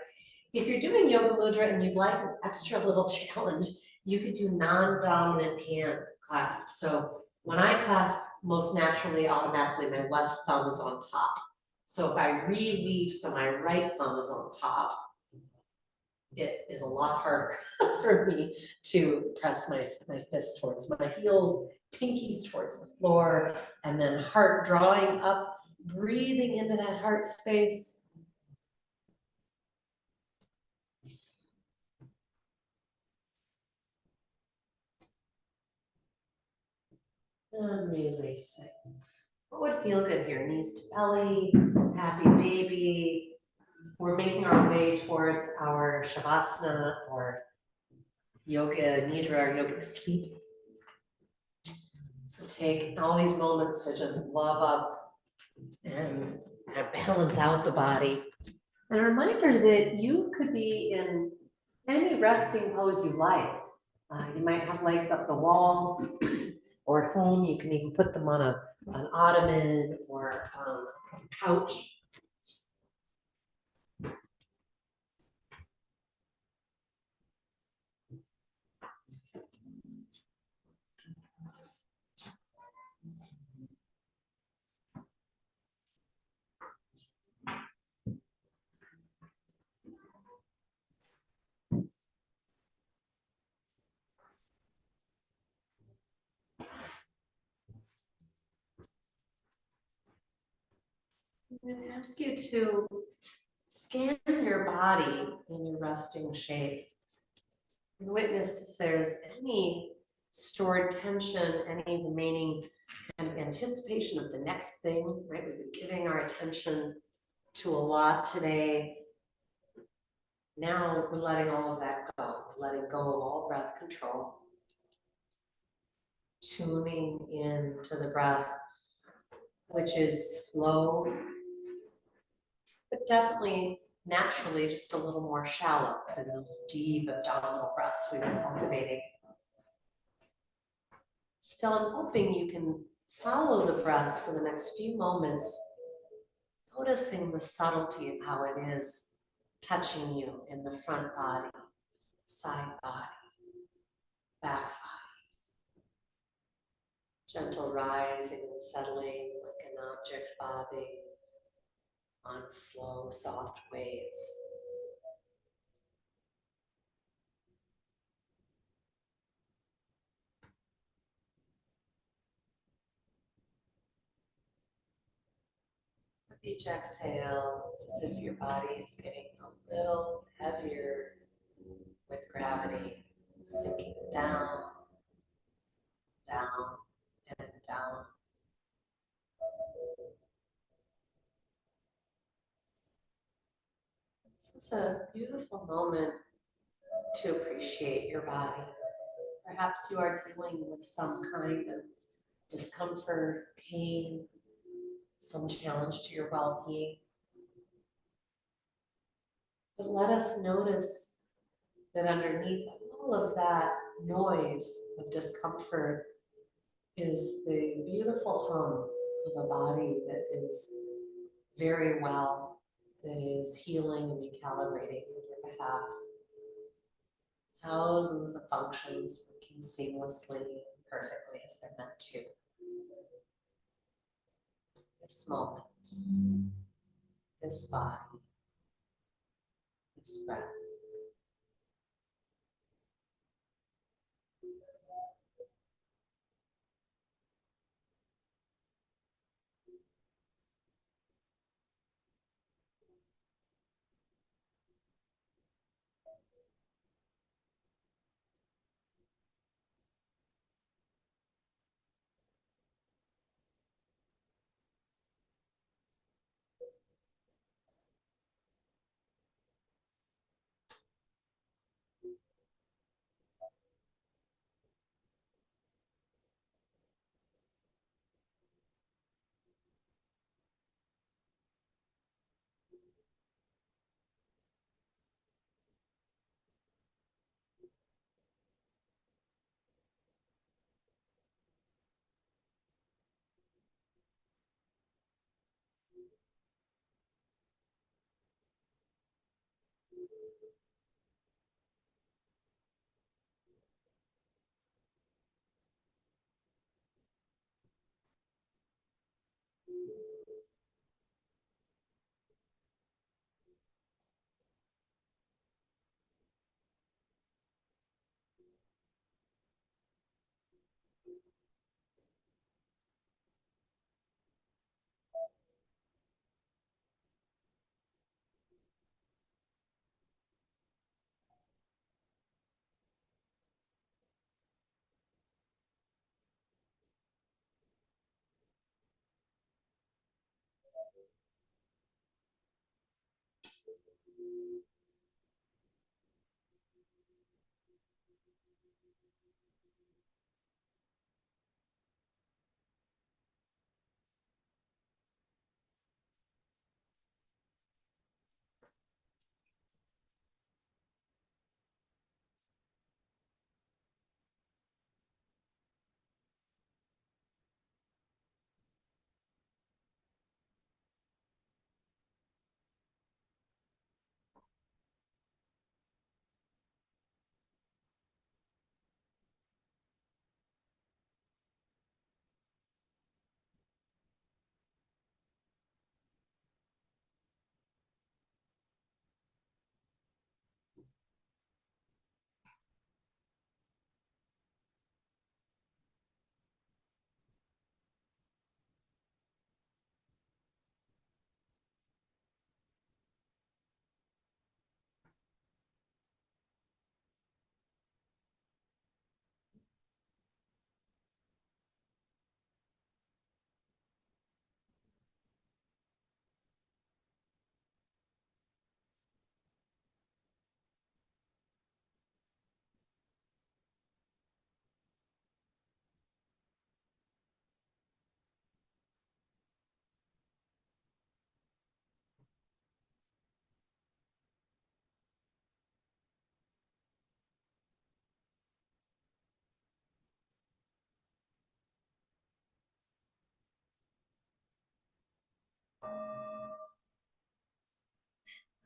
If you're doing yoga mudra and you'd like an extra little challenge, you could do non-dominant hand clasp. So when I clasp, most naturally, automatically, my left thumb is on top. So if I reweave so my right thumb is on top, it is a lot harder for me to press my fists towards my heels, pinkies towards the floor, and then heart drawing up, breathing into that heart space. And releasing. What would feel good here? Knees to belly, happy baby. We're making our way towards our Shavasana or yoga nidra or yogic sleep. So take all these moments to just love up and balance out the body. And a reminder that you could be in any resting pose you like. You might have legs up the wall, or at home, you can even put them on an ottoman or a couch. I'm going to ask you to scan your body in your resting shape and witness if there's any stored tension, any remaining kind of anticipation of the next thing, right? We've been giving our attention to a lot today. Now we're letting all of that go, we're letting go of all breath control, tuning in to the breath, which is slow, but definitely naturally just a little more shallow than those deep abdominal breaths we've been cultivating. Still, I'm hoping you can Follow the breath for the next few moments, noticing the subtlety of how it is touching you in the front body, side body, back body. Gentle rising and settling like an object bobbing on slow, soft waves. With each exhale, it's as if your body is getting a little heavier with gravity, sinking down, down, and down. This is a beautiful moment to appreciate your body. Perhaps you are dealing with some kind of discomfort, pain, some challenge to your well-being. But let us notice that underneath all of that noise of discomfort is the beautiful hum of a body that is very well, that is healing and recalibrating on your behalf. Thousands of functions working seamlessly and perfectly as they're meant to. This moment, this body, this breath.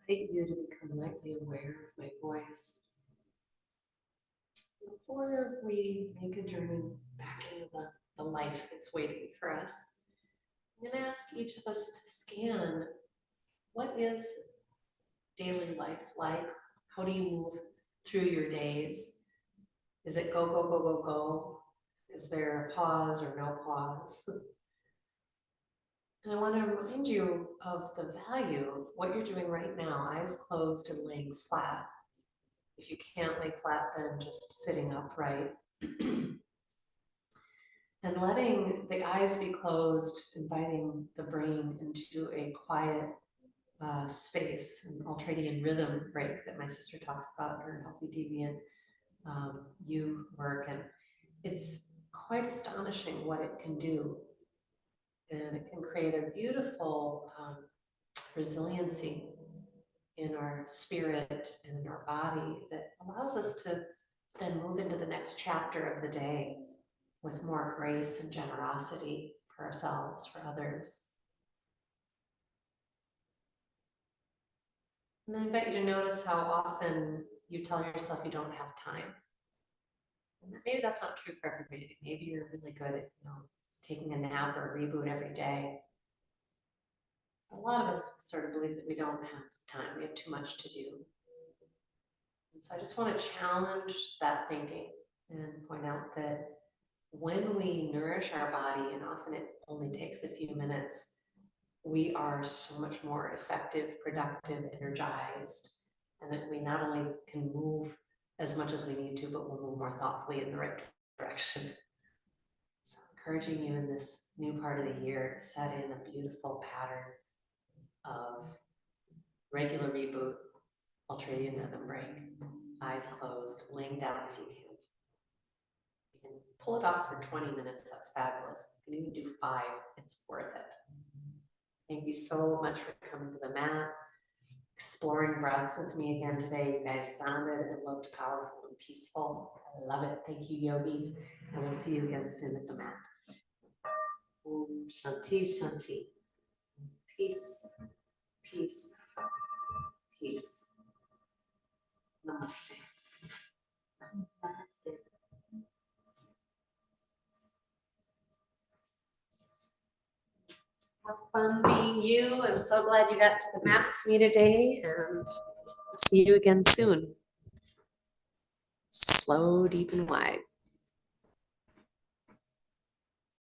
invite you to become lightly aware of my voice before we make a journey back into the life that's waiting for us. I'm going to ask each of us to scan, what is daily life like? How do you move through your days? Is it go, go, go, go, go? Is there a pause or no pause? And I want to remind you of the value of what you're doing right now, eyes closed and laying flat. If you can't lay flat, then just sitting upright. And letting the eyes be closed, inviting the brain into a quiet space, an ultradian rhythm break that my sister talks about in her Healthy Deviant You work. And it's quite astonishing what it can do. And it can create a beautiful resiliency in our spirit and in our body that allows us to then move into the next chapter of the day with more grace and generosity for ourselves, for others. And then I invite you to notice how often you tell yourself you don't have time. And maybe that's not true for everybody. Maybe you're really good at, taking a nap or a reboot every day. A lot of us sort of believe that we don't have time. We have too much to do. And so I just want to challenge that thinking and point out that when we nourish our body, and often it only takes a few minutes, we are so much more effective, productive, energized, and that we not only can move as much as we need to, but we'll move more thoughtfully in the right direction. So encouraging you in this new part of the year to set in a beautiful pattern of regular reboot, ultradian rhythm break, eyes closed, laying down if you can. You can pull it off for 20 minutes, that's fabulous. You can even do 5, it's worth it. Thank you so much for coming to the mat, exploring breath with me again today. You guys sounded and looked powerful and peaceful. I love it. Thank you, yogis. And we'll see you again soon at the mat. Om Shanti Shanti. Peace, peace, peace. Namaste. Namaste. Have fun being you. I'm so glad you got to the mat with me today, and see you again soon. Slow, deep, and wide.